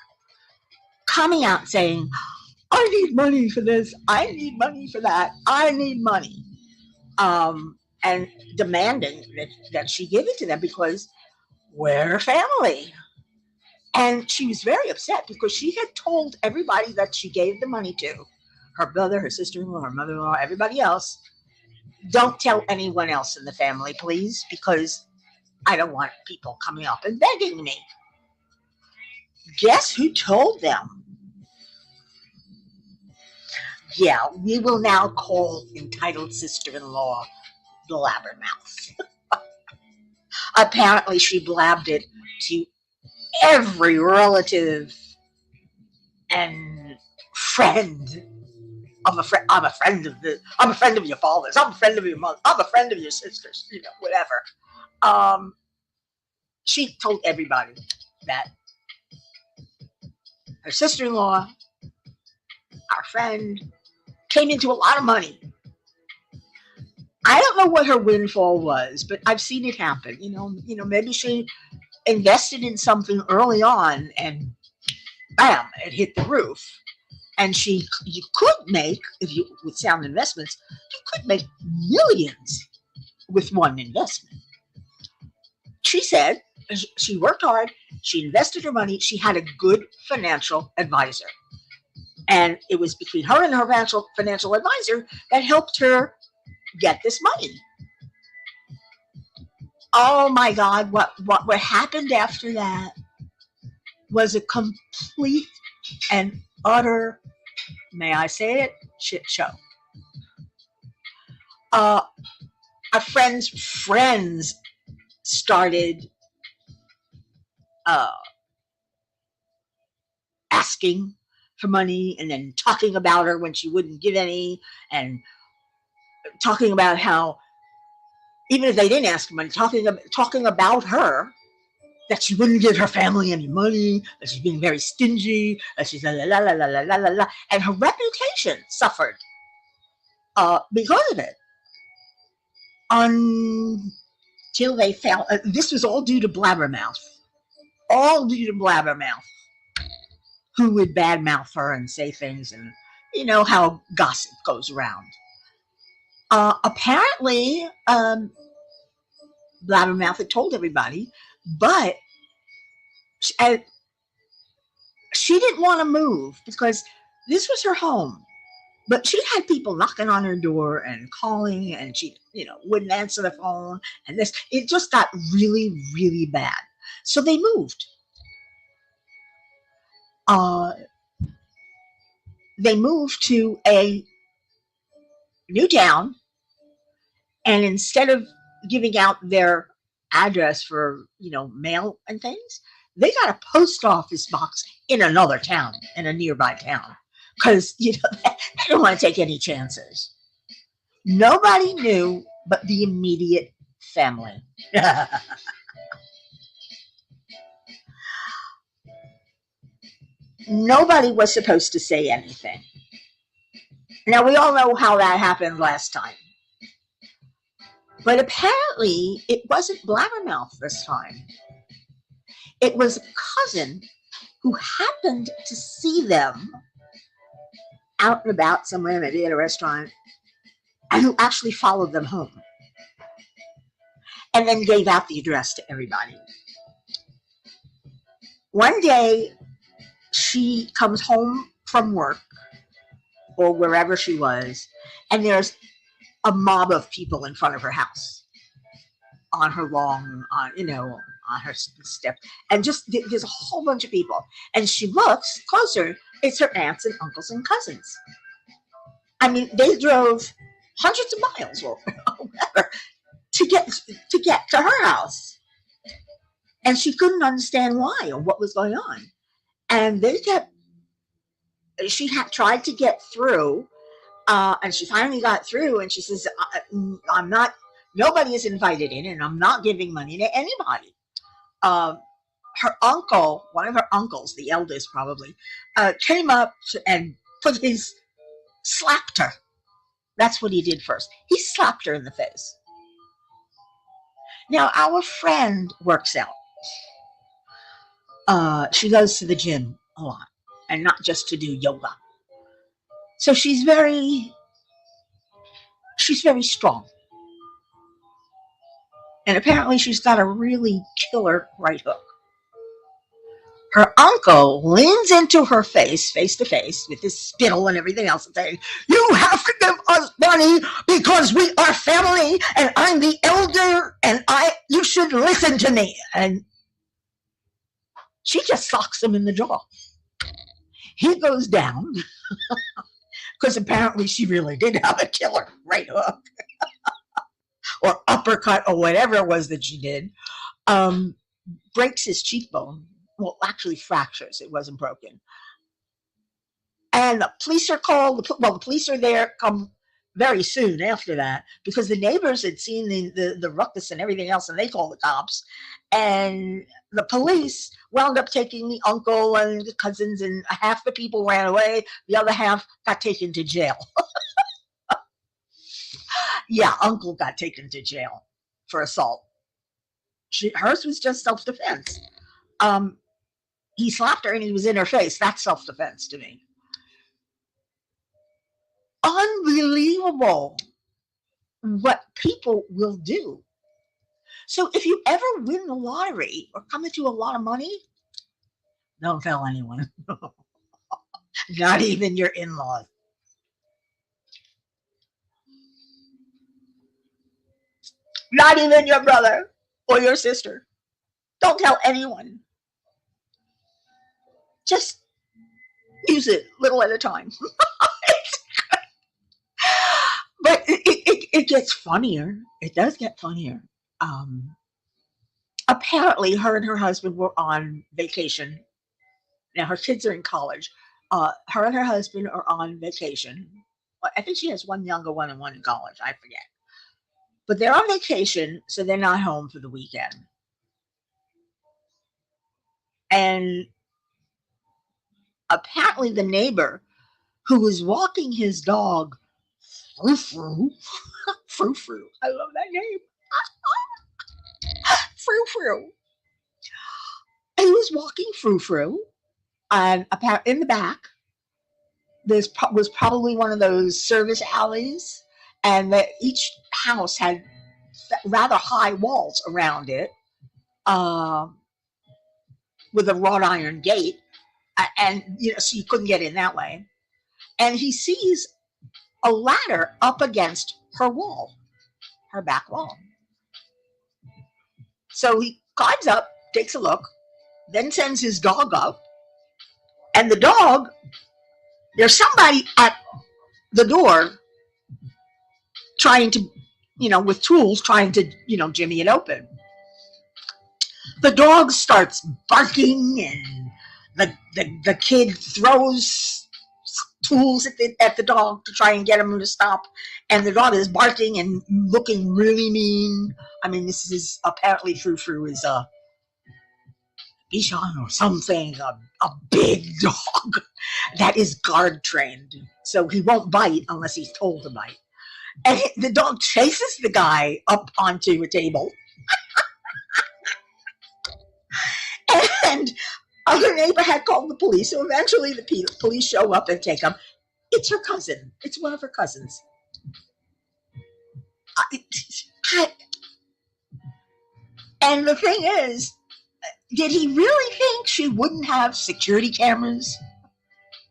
Coming out saying, I need money for this, I need money for that, I need money. And demanding that she give it to them because we're family. And she was very upset because she had told everybody that she gave the money to, her brother, her sister-in-law, her mother-in-law, everybody else, don't tell anyone else in the family, please, because I don't want people coming up and begging me. Guess who told them? Yeah, we will now call entitled sister-in-law Blabbermouth. Apparently, she blabbed it to every relative and friend I'm a friend of your father's. I'm a friend of your mother. I'm a friend of your sister's. Whatever. She told everybody that her sister-in-law, our friend, came into a lot of money. I don't know what her windfall was, but I've seen it happen. Maybe she invested in something early on, and bam, it hit the roof. And you could make, with sound investments, you could make millions with one investment. She said she worked hard, she invested her money, she had a good financial advisor. And it was between her and her financial advisor that helped her get this money. Oh my God, what happened after that was a complete and utter, may I say it, shit show. Our friends started uh, asking for money and then talking about her when she wouldn't give any, and talking about how even if they didn't ask for money, talking about her, that she wouldn't give her family any money, that she's being very stingy, that she's la la la la la la la la, and her reputation suffered because of it. Until they found this was all due to Blabbermouth, all due to Blabbermouth, who would badmouth her and say things, and you know how gossip goes around. Apparently, Blabbermouth had told everybody, but she didn't want to move because this was her home. But she had people knocking on her door and calling, and she, wouldn't answer the phone. And it just got really, really bad. So they moved. They moved to a new town, and instead of giving out their address for, mail and things, they got a post office box in another town, in a nearby town, because they don't want to take any chances. Nobody knew but the immediate family. Nobody was supposed to say anything. Now, we all know how that happened last time. But apparently, it wasn't Blabbermouth this time. It was a cousin who happened to see them out and about somewhere, maybe at a restaurant, and who actually followed them home and then gave out the address to everybody. One day, she comes home from work or wherever she was, and there's a mob of people in front of her house on her lawn, on her step, and just there's a whole bunch of people. And she looks closer; it's her aunts and uncles and cousins. I mean, they drove hundreds of miles or whatever to get to her house, and she couldn't understand why or what was going on. And she had tried to get through, and she finally got through, and she says, I'm not, nobody is invited in, and I'm not giving money to anybody. Her uncle, one of her uncles, the eldest probably, came up and slapped her. That's what he did first. He slapped her in the face. Now, our friend works out. She goes to the gym a lot, and not just to do yoga. So she's very strong. And apparently she's got a really killer right hook. Her uncle leans into her face to face, with his spittle and everything else, and saying, "You have to give us money because we are family, and I'm the elder, and you should listen to me." And she just socks him in the jaw. He goes down, because apparently she really did have a killer right hook, or uppercut, or whatever it was that she did. Breaks his cheekbone. Well, actually fractures. It wasn't broken. And the police are called. Well, the police are there, come very soon after that, because the neighbors had seen the ruckus and everything else, and they called the cops. And the police wound up taking the uncle and the cousins, and half the people ran away. The other half got taken to jail. Yeah, uncle got taken to jail for assault. Hers was just self-defense. He slapped her and he was in her face. That's self-defense to me. Unbelievable what people will do. So if you ever win the lottery or come into a lot of money, don't tell anyone. Not even your in-laws. Not even your brother or your sister. Don't tell anyone. Just use it little at a time. But it gets funnier. It does get funnier. Apparently, her and her husband were on vacation. Now, her kids are in college. Her and her husband are on vacation. I think she has one younger one and one in college. I forget. But they're on vacation, so they're not home for the weekend. And apparently, the neighbor who was walking his dog, Frou Frou, Frou Frou, I love that name, Frou Frou. He was walking Frou Frou, and in the back, there was probably one of those service alleys, and that each house had rather high walls around it, with a wrought iron gate, and so you couldn't get in that way. And he sees a ladder up against her wall, her back wall. So he climbs up, takes a look, then sends his dog up, and the dog, there's somebody at the door trying to, with tools, trying to, jimmy it open. The dog starts barking, and the kid throws tools at the dog to try and get him to stop, and the dog is barking and looking really mean. I mean, this is apparently Frou Frou is a Bichon or something, a big dog that is guard trained, so he won't bite unless he's told to bite. And the dog chases the guy up onto a table, and our neighbor had called the police, so eventually the police show up and take him. It's her cousin. It's one of her cousins. And the thing is, did he really think she wouldn't have security cameras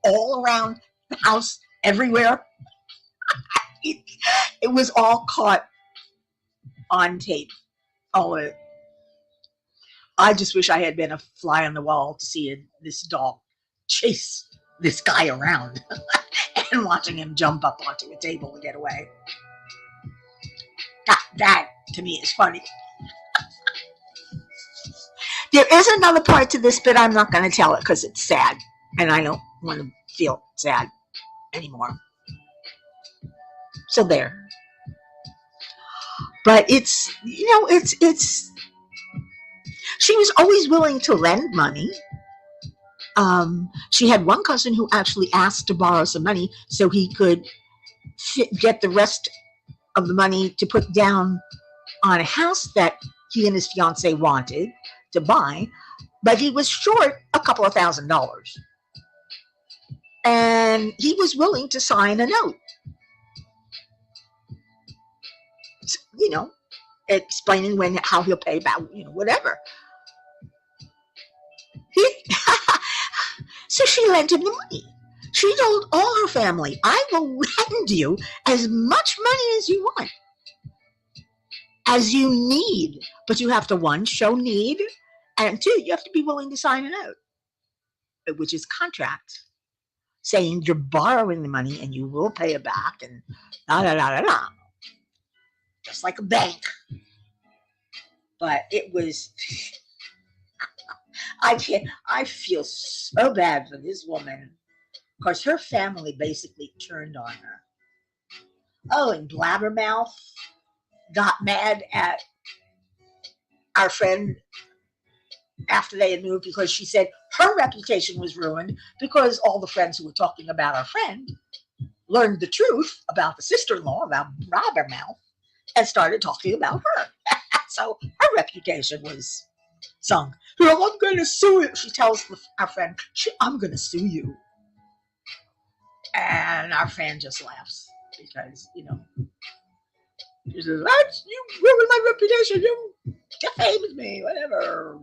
all around the house, everywhere? It was all caught on tape. All of it. I just wish I had been a fly on the wall to see this dog chase this guy around and watching him jump up onto a table to get away. That to me is funny. There is another part to this, but I'm not going to tell it because it's sad, and I don't want to feel sad anymore. So there. But it's she was always willing to lend money. She had one cousin who actually asked to borrow some money so he could get the rest of the money to put down on a house that he and his fiance wanted to buy, but he was short a couple of $1,000s. And he was willing to sign a note, explaining how he'll pay back, whatever. So she lent him the money. She told all her family, I will lend you as much money as you want, as you need. But you have to, one, show need, and two, you have to be willing to sign a note, which is contract, saying you're borrowing the money and you will pay it back, and da-da-da-da-da. Just like a bank. But it was... I feel so bad for this woman because her family basically turned on her. Oh, and Blabbermouth got mad at our friend after they had moved because she said her reputation was ruined because all the friends who were talking about our friend learned the truth about the sister-in-law, about Blabbermouth, and started talking about her. So her reputation was sung. I'm going to sue you. She tells our friend, I'm going to sue you. And our friend just laughs because, she says, you ruined my reputation. You defamed me, whatever.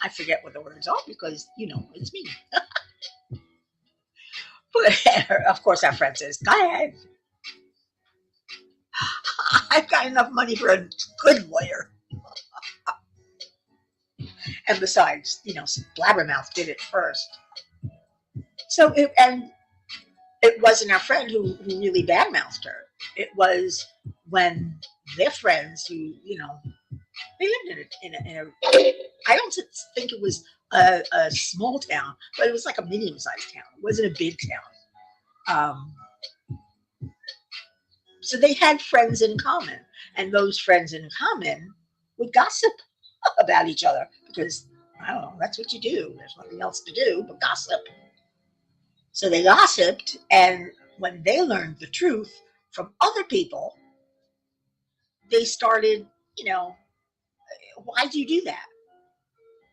I forget what the words are because, it's me. But, of course, our friend says, go ahead. I've got enough money for a good lawyer. And besides, Blabbermouth did it first. So it wasn't our friend who really badmouthed her. It was when their friends who they lived in a I don't think it was a small town, but it was like a medium-sized town. It wasn't a big town. So they had friends in common, and those friends in common would gossip about each other because I don't know, that's what you do. There's nothing else to do but gossip. So they gossiped, and when they learned the truth from other people, they started, why do you do that?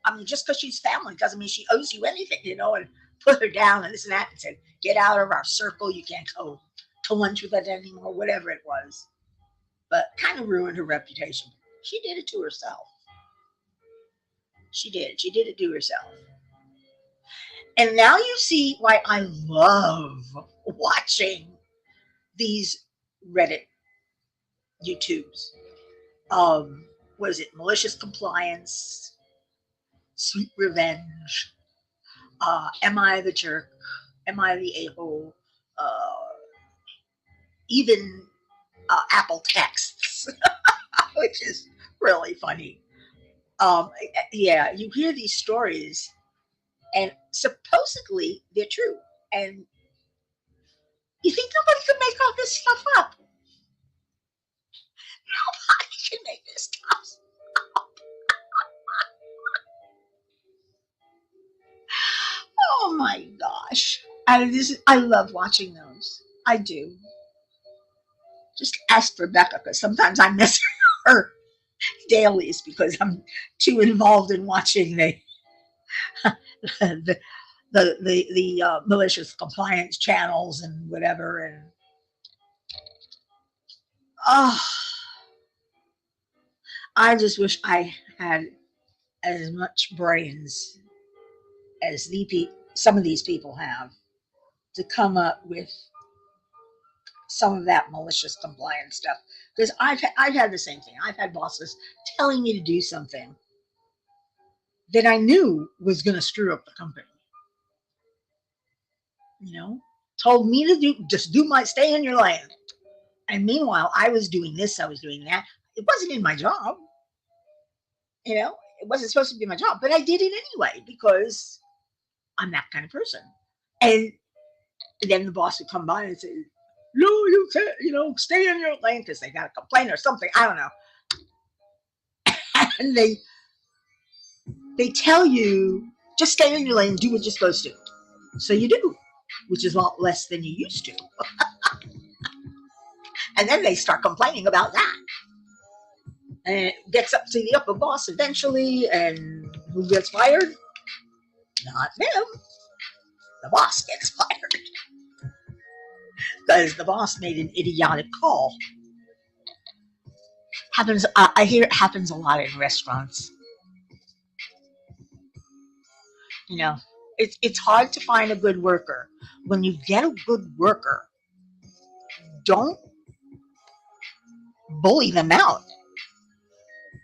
I mean, just because she's family doesn't mean she owes you anything, and put her down and this and that and said, get out of our circle. You can't go to lunch with us anymore, whatever it was. But kind of ruined her reputation. She did it to herself. She did. She did it to herself. And now you see why I love watching these Reddit YouTubes. What is it? Malicious compliance, sweet revenge. Am I the jerk? Am I the a-hole? Even Apple texts, which is really funny. Yeah, you hear these stories, and supposedly they're true, and you think nobody could make all this stuff up. Nobody can make this stuff. Oh my gosh! I love watching those. I do. Just ask Rebecca because sometimes I miss her dailies because I'm too involved in watching the the malicious compliance channels and whatever. And oh, I just wish I had as much brains as some of these people have to come up with some of that malicious compliance stuff. Because I've had the same thing. I've had bosses telling me to do something that I knew was going to screw up the company. You know, told me to stay in your lane. And meanwhile, I was doing this, I was doing that. It wasn't in my job. It wasn't supposed to be my job, but I did it anyway because I'm that kind of person. And then the boss would come by and say, no, you can't, stay in your lane because they got a complaint or something. I don't know. And they tell you, just stay in your lane, do what you're supposed to. So you do, which is a lot less than you used to. And then they start complaining about that. And it gets up to the upper boss eventually, and who gets fired? Not them. The boss gets fired because the boss made an idiotic call. Happens. I hear it happens a lot in restaurants. You know, it's hard to find a good worker. When you get a good worker, don't bully them out.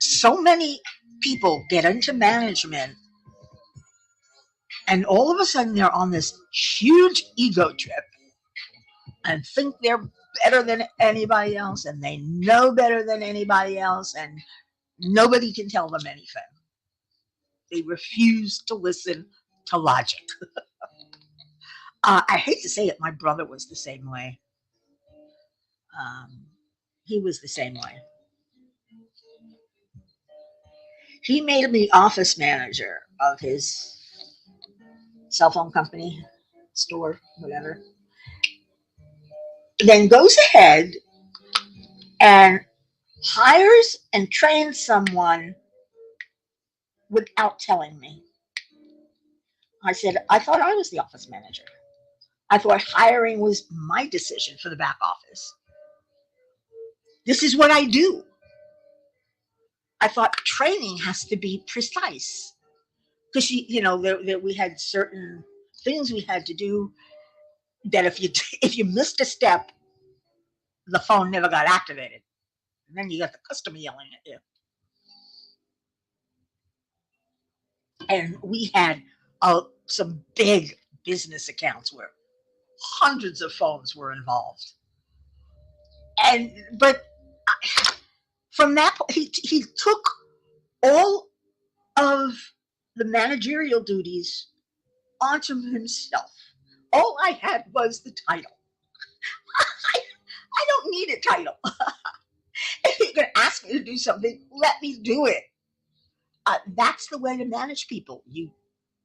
So many people get into management, and all of a sudden they're on this huge ego trip and think they're better than anybody else, and they know better than anybody else, and nobody can tell them anything. They refuse to listen to logic. I hate to say it, my brother was the same way. Um, he was the same way. He made me office manager of his cell phone company, store, whatever. Then goes ahead and hires and trains someone without telling me. I said, I thought I was the office manager. I thought hiring was my decision for the back office. This is what I do. I thought training has to be precise because we had certain things we had to do that if you missed a step, the phone never got activated. And then you got the customer yelling at you. And we had some big business accounts where hundreds of phones were involved. And but from that point, he took all of the managerial duties onto himself. All I had was the title. I don't need a title. If you're going to ask me to do something, let me do it. That's the way to manage people. You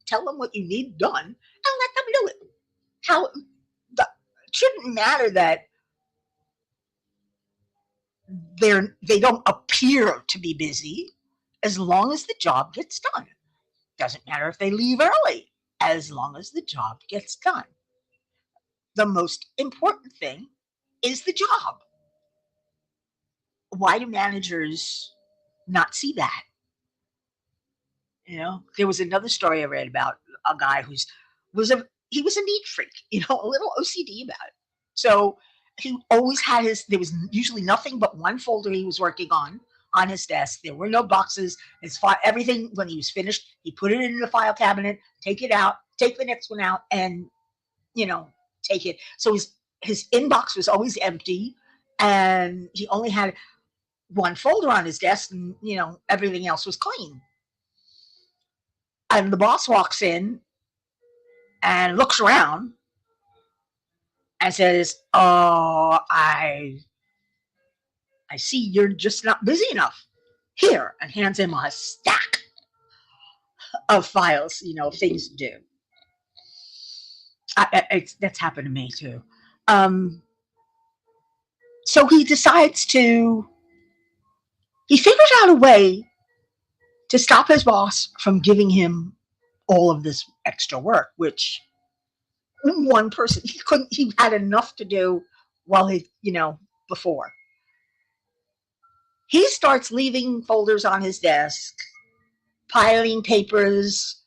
tell them what you need done and let them do it. How the, it shouldn't matter that they don't appear to be busy as long as the job gets done. Doesn't matter if they leave early as long as the job gets done. The most important thing is the job. Why do managers not see that? You know, there was another story I read about a guy who's was a he was a neat freak, a little OCD about it. So he always had there was usually nothing but one folder he was working on his desk. There were no boxes. Everything when he was finished, he put it in the file cabinet, take it out, take the next one out, and you know, take it. So his inbox was always empty, and he only had one folder on his desk, and everything else was clean. And the boss walks in and looks around and says, "Oh, I see you're just not busy enough. Here," and hands him a stack of files, things to do. That's happened to me too. Um, so he figures out a way to stop his boss from giving him all of this extra work, which one person he had enough to do while before. He starts leaving folders on his desk, piling papers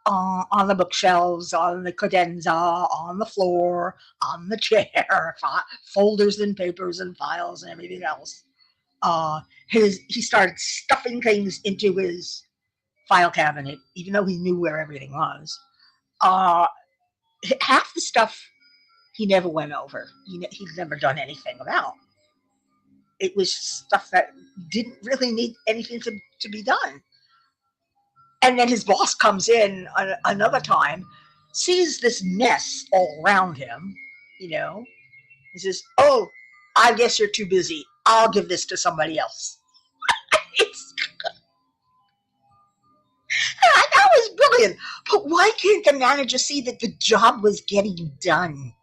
on the bookshelves, on the cadenza, on the floor, on the chair, folders and papers and files and everything else. He started stuffing things into his file cabinet, even though he knew where everything was. Uh, Half the stuff he never went over. He'd never done anything about. It was stuff that didn't really need anything to be done. And then his boss comes in another time, sees this mess all around him, you know. He says, "Oh, I guess you're too busy. I'll give this to somebody else." It's, that was brilliant. But why can't the manager see that the job was getting done,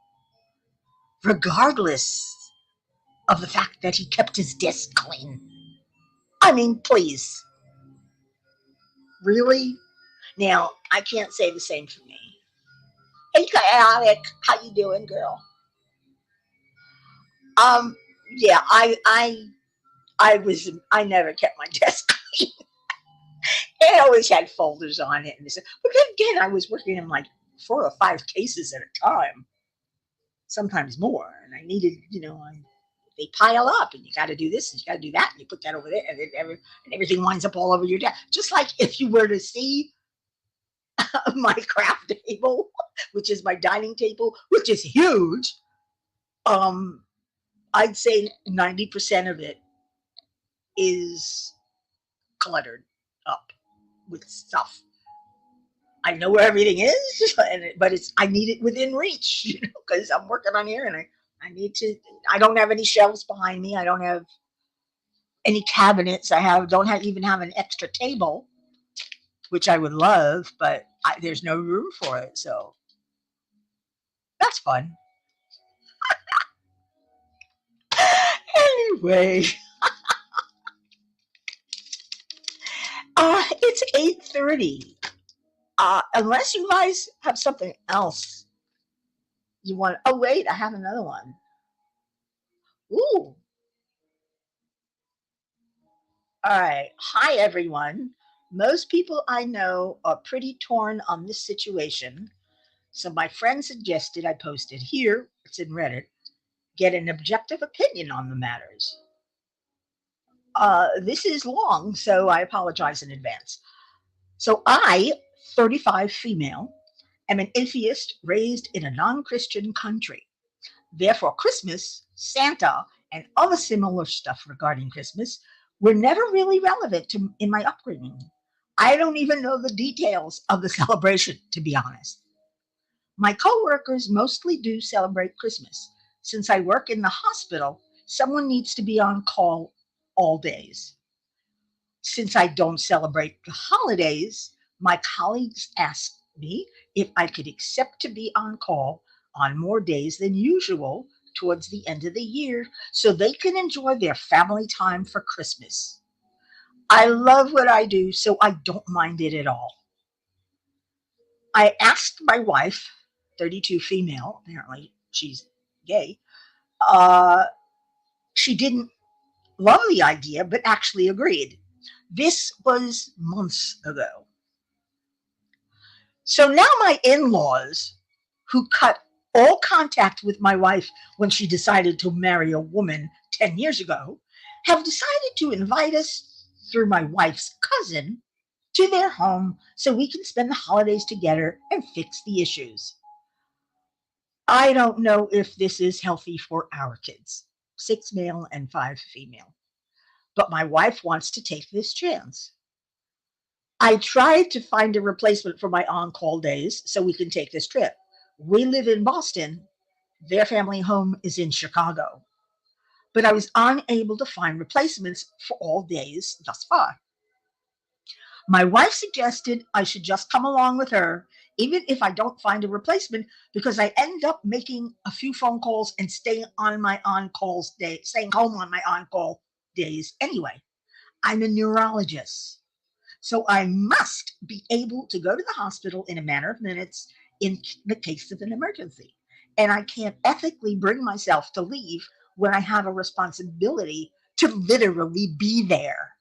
regardless of the fact that he kept his desk clean? I mean, please. Really? Now, I can't say the same for me. Hey, chaotic, how you doing, girl? Um, yeah, I never kept my desk clean. It always had folders on it, but then again, I was working in like 4 or 5 cases at a time, sometimes more, and I needed, they pile up, and you got to do this, and you got to do that, and you put that over there, and everything winds up all over your desk. Just like if you were to see my craft table, which is my dining table, which is huge, um, I'd say 90% of it is cluttered up with stuff. I know where everything is, but I need it within reach, because I'm working on here, and I need to. I don't have any shelves behind me. I don't have any cabinets. Even have an extra table, which I would love, but there's no room for it. So that's fun. Anyway, it's 8:30. Unless you guys have something else you want. Oh wait, I have another one. Ooh. All right. Hi everyone. Most people I know are pretty torn on this situation, so my friend suggested I post it here. It's in Reddit. Get an objective opinion on the matters. This is long, so I apologize in advance. So I 35 female, am an atheist raised in a non Christian country. Therefore, Christmas, Santa, and other similar stuff regarding Christmas were never really relevant in my upbringing. I don't even know the details of the celebration, to be honest. My coworkers mostly do celebrate Christmas. Since I work in the hospital, someone needs to be on call all days. Since I don't celebrate the holidays, my colleagues asked me if I could accept to be on call on more days than usual towards the end of the year so they can enjoy their family time for Christmas. I love what I do, so I don't mind it at all. I asked my wife, 32 female, apparently she's gay, uh, she didn't love the idea, but actually agreed. This was months ago. So now my in laws, who cut all contact with my wife when she decided to marry a woman 10 years ago, have decided to invite us through my wife's cousin to their home so we can spend the holidays together and fix the issues. I don't know if this is healthy for our kids, 6 male and 5 female, but my wife wants to take this chance. I tried to find a replacement for my on call days so we can take this trip. We live in Boston, their family home is in Chicago, but I was unable to find replacements for all days thus far. My wife suggested I should just come along with her, even if I don't find a replacement, because I end up making a few phone calls and staying home on my on call days anyway. I'm a neurologist, so I must be able to go to the hospital in a matter of minutes in the case of an emergency. And I can't ethically bring myself to leave when I have a responsibility to literally be there.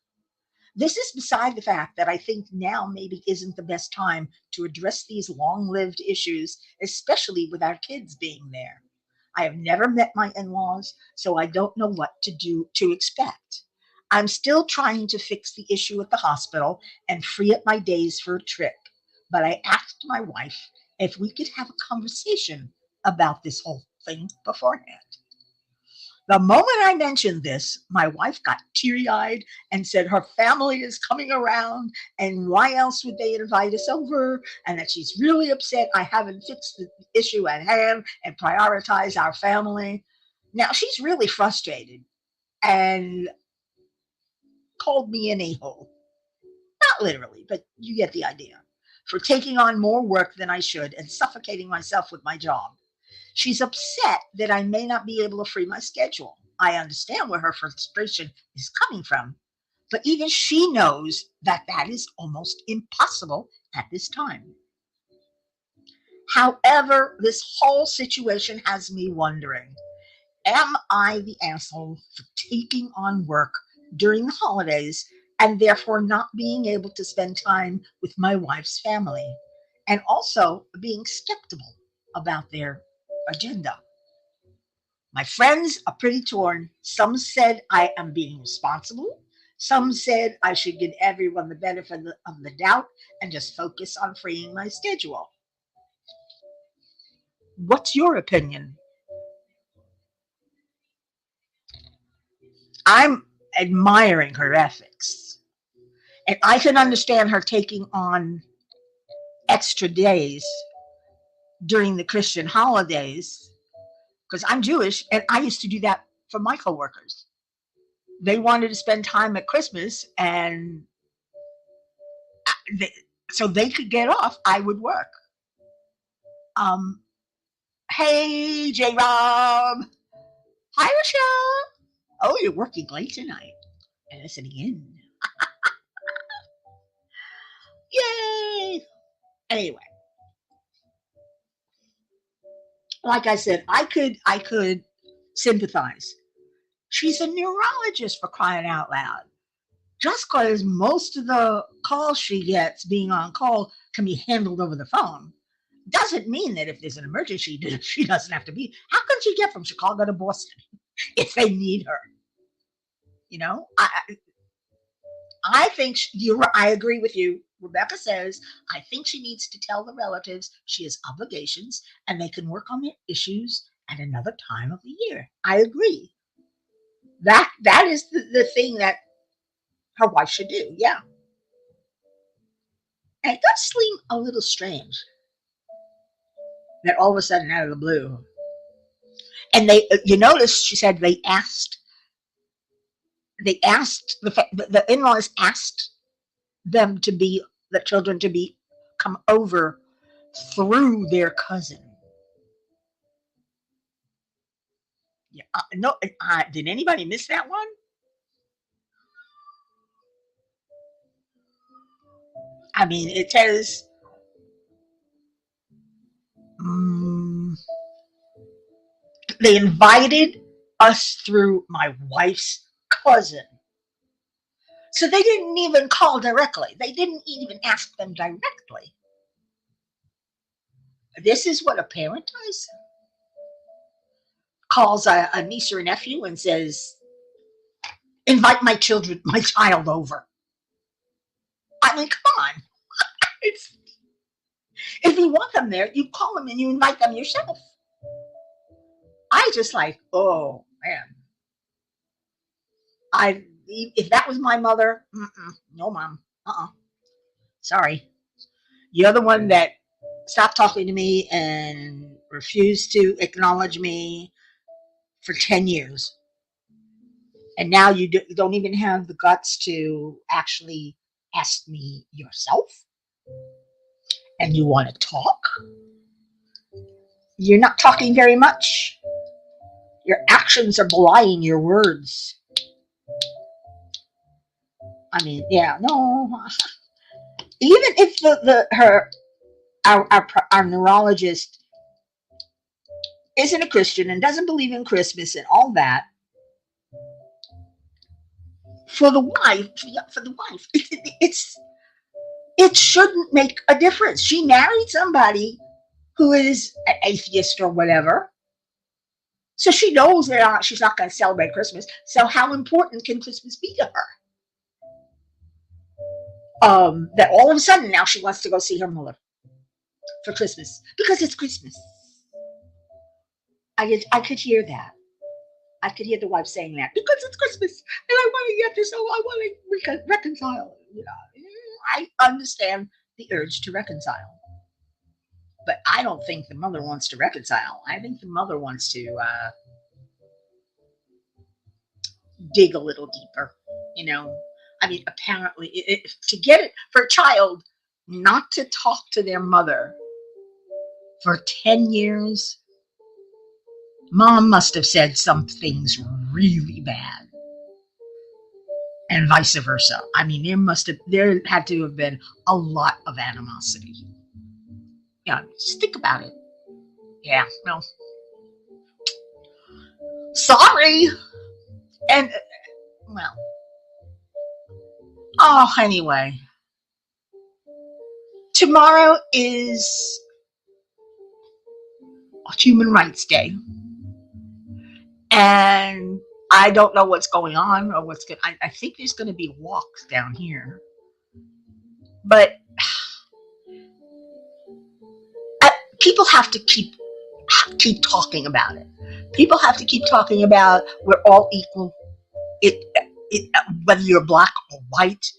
This is beside the fact that I think now maybe isn't the best time to address these long lived issues, especially with our kids being there. I have never met my in laws, so I don't know what to expect. I'm still trying to fix the issue at the hospital and free up my days for a trip, but I asked my wife if we could have a conversation about this whole thing beforehand. The moment I mentioned this, my wife got teary eyed and said her family is coming around and why else would they invite us over? And that she's really upset I haven't fixed the issue at hand and prioritized our family. Now she's really frustrated and called me an a hole. Not literally, but you get the idea. For taking on more work than I should and suffocating myself with my job. She's upset that I may not be able to free my schedule. I understand where her frustration is coming from, but even she knows that that is almost impossible at this time. However, this whole situation has me wondering, am I the asshole for taking on work during the holidays and therefore not being able to spend time with my wife's family and also being skeptical about their agenda? My friends are pretty torn. Some said I am being responsible. Some said I should give everyone the benefit of the doubt and just focus on freeing my schedule. What's your opinion? I'm admiring her ethics. And I can understand her taking on extra days during the Christian holidays because I'm Jewish and I used to do that for my coworkers. They wanted to spend time at Christmas and they, so they could get off, I would work. Um, hey, J Rob. Hi, Rochelle. Oh, you're working late tonight and listening in. Yay. Anyway, like I said, I could sympathize. She's a neurologist for crying out loud. Just because most of the calls she gets being on call can be handled over the phone doesn't mean that if there's an emergency, she doesn't have to be. How can she get from Chicago to Boston if they need her? You know, I think I agree with you. Rebecca says, I think she needs to tell the relatives she has obligations and they can work on their issues at another time of the year. I agree. That is the thing that her wife should do. Yeah. And it does seem a little strange that all of a sudden out of the blue. And you notice she said the in-laws asked them to be the children to be come over through their cousin. Yeah, no, did anybody miss that one? I mean, it says um, they invited us through my wife's cousin. So they didn't even call directly. They didn't even ask them directly. This is what a parent does. Calls a niece or a nephew and says, invite my child over. I mean, come on. It's, if you want them there, you call them and you invite them yourself. I just like, oh man. If that was my mother, no, mom. Sorry. You're the one that stopped talking to me and refused to acknowledge me for 10 years. And now you don't even have the guts to actually ask me yourself. And you want to talk. You're not talking very much. Your actions are belying your words. I mean, yeah, no. Even if our neurologist isn't a Christian and doesn't believe in Christmas and all that, for the wife, it shouldn't make a difference. She married somebody who is an atheist or whatever, so she knows that she's not going to celebrate Christmas. So how important can Christmas be to her? That all of a sudden now she wants to go see her mother for Christmas because it's Christmas. I could hear that. I could hear the wife saying that because it's Christmas and I want to get this. Oh, I want to reconcile. You know, I understand the urge to reconcile, but I don't think the mother wants to reconcile. I think the mother wants to dig a little deeper. You know, I mean, apparently, to get it for a child not to talk to their mother for 10 years, mom must have said some things really bad. And vice versa. I mean, there had to have been a lot of animosity. Yeah, just think about it. Yeah, no. Sorry. And, well. Oh, anyway. Tomorrow is Human Rights Day. And I don't know what's going on or what's going. I think there's going to be walks down here, but people have to keep talking about it. People have to keep talking about we're all equal. Whether you're black or white,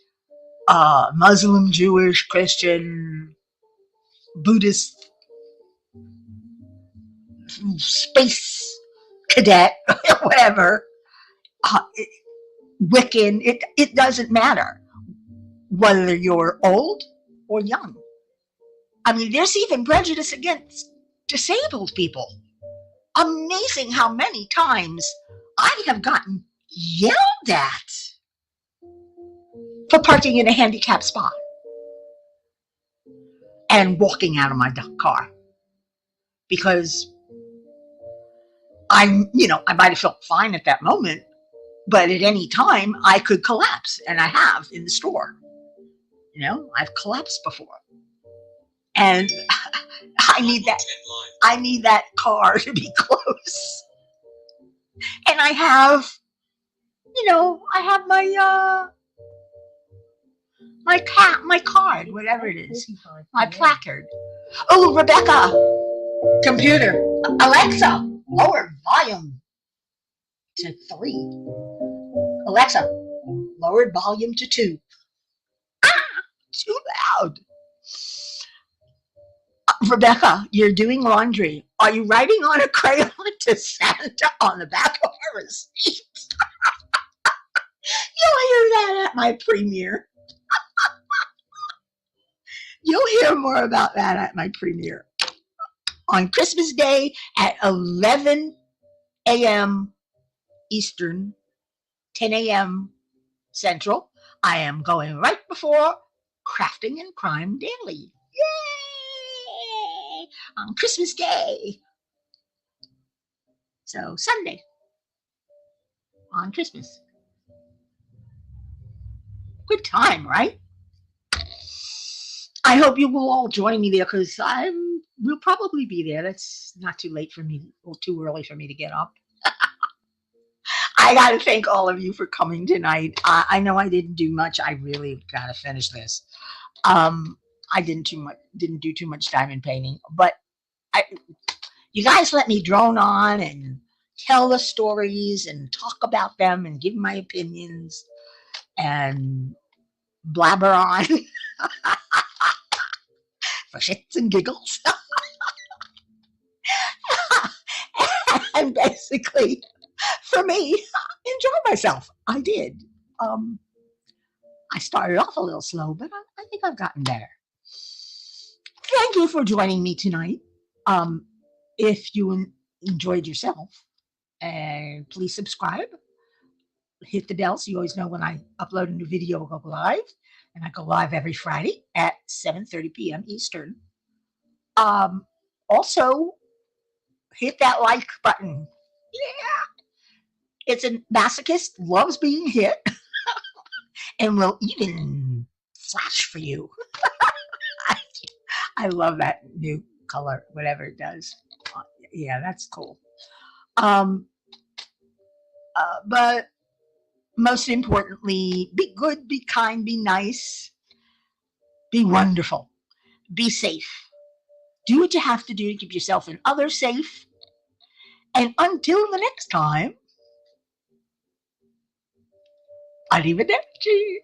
Muslim, Jewish, Christian, Buddhist, space cadet, whatever. Wiccan, it doesn't matter whether you're old or young. I mean, there's even prejudice against disabled people. Amazing how many times I have gotten yelled at for parking in a handicapped spot and walking out of my car because I might have felt fine at that moment, but at any time I could collapse, and I have in the store. I've collapsed before, and I need that car to be close. And I have my my card, whatever it is, my placard. Oh, Rebecca, computer, Alexa, lower volume to 3. Alexa, lowered volume to 2. Too loud. Rebecca, you're doing laundry. Are you writing on a crayon to Santa on the back of a receipt? You'll hear that at my premiere. You'll hear more about that at my premiere. On Christmas Day at 11 a.m. Eastern, 10 a.m. Central, I am going right before Crafting and Crime Daily. Yay! On Christmas Day. So Sunday on Christmas. Good time, right? I hope you will all join me there because we'll probably be there. That's not too late for me or too early for me to get up. I got to thank all of you for coming tonight. I know I didn't do much. I really got to finish this. I didn't do too much diamond painting, but you guys let me drone on and tell the stories and talk about them and give my opinions and blabber on for shits and giggles. And basically, for me, enjoy myself. I did. I started off a little slow, but I think I've gotten better. Thank you for joining me tonight. If you enjoyed yourself, please subscribe. Hit the bell so you always know when I upload a new video. I'll go live, and I go live every Friday at 7:30 p.m. Eastern. Also, hit that like button. Yeah, it's a masochist, loves being hit, and will even flash for you. I love that new color, whatever it does. Yeah, that's cool. But most importantly, be good, be kind, be nice, be wonderful, be safe. Do what you have to do to keep yourself and others safe. And until the next time, arrivederci.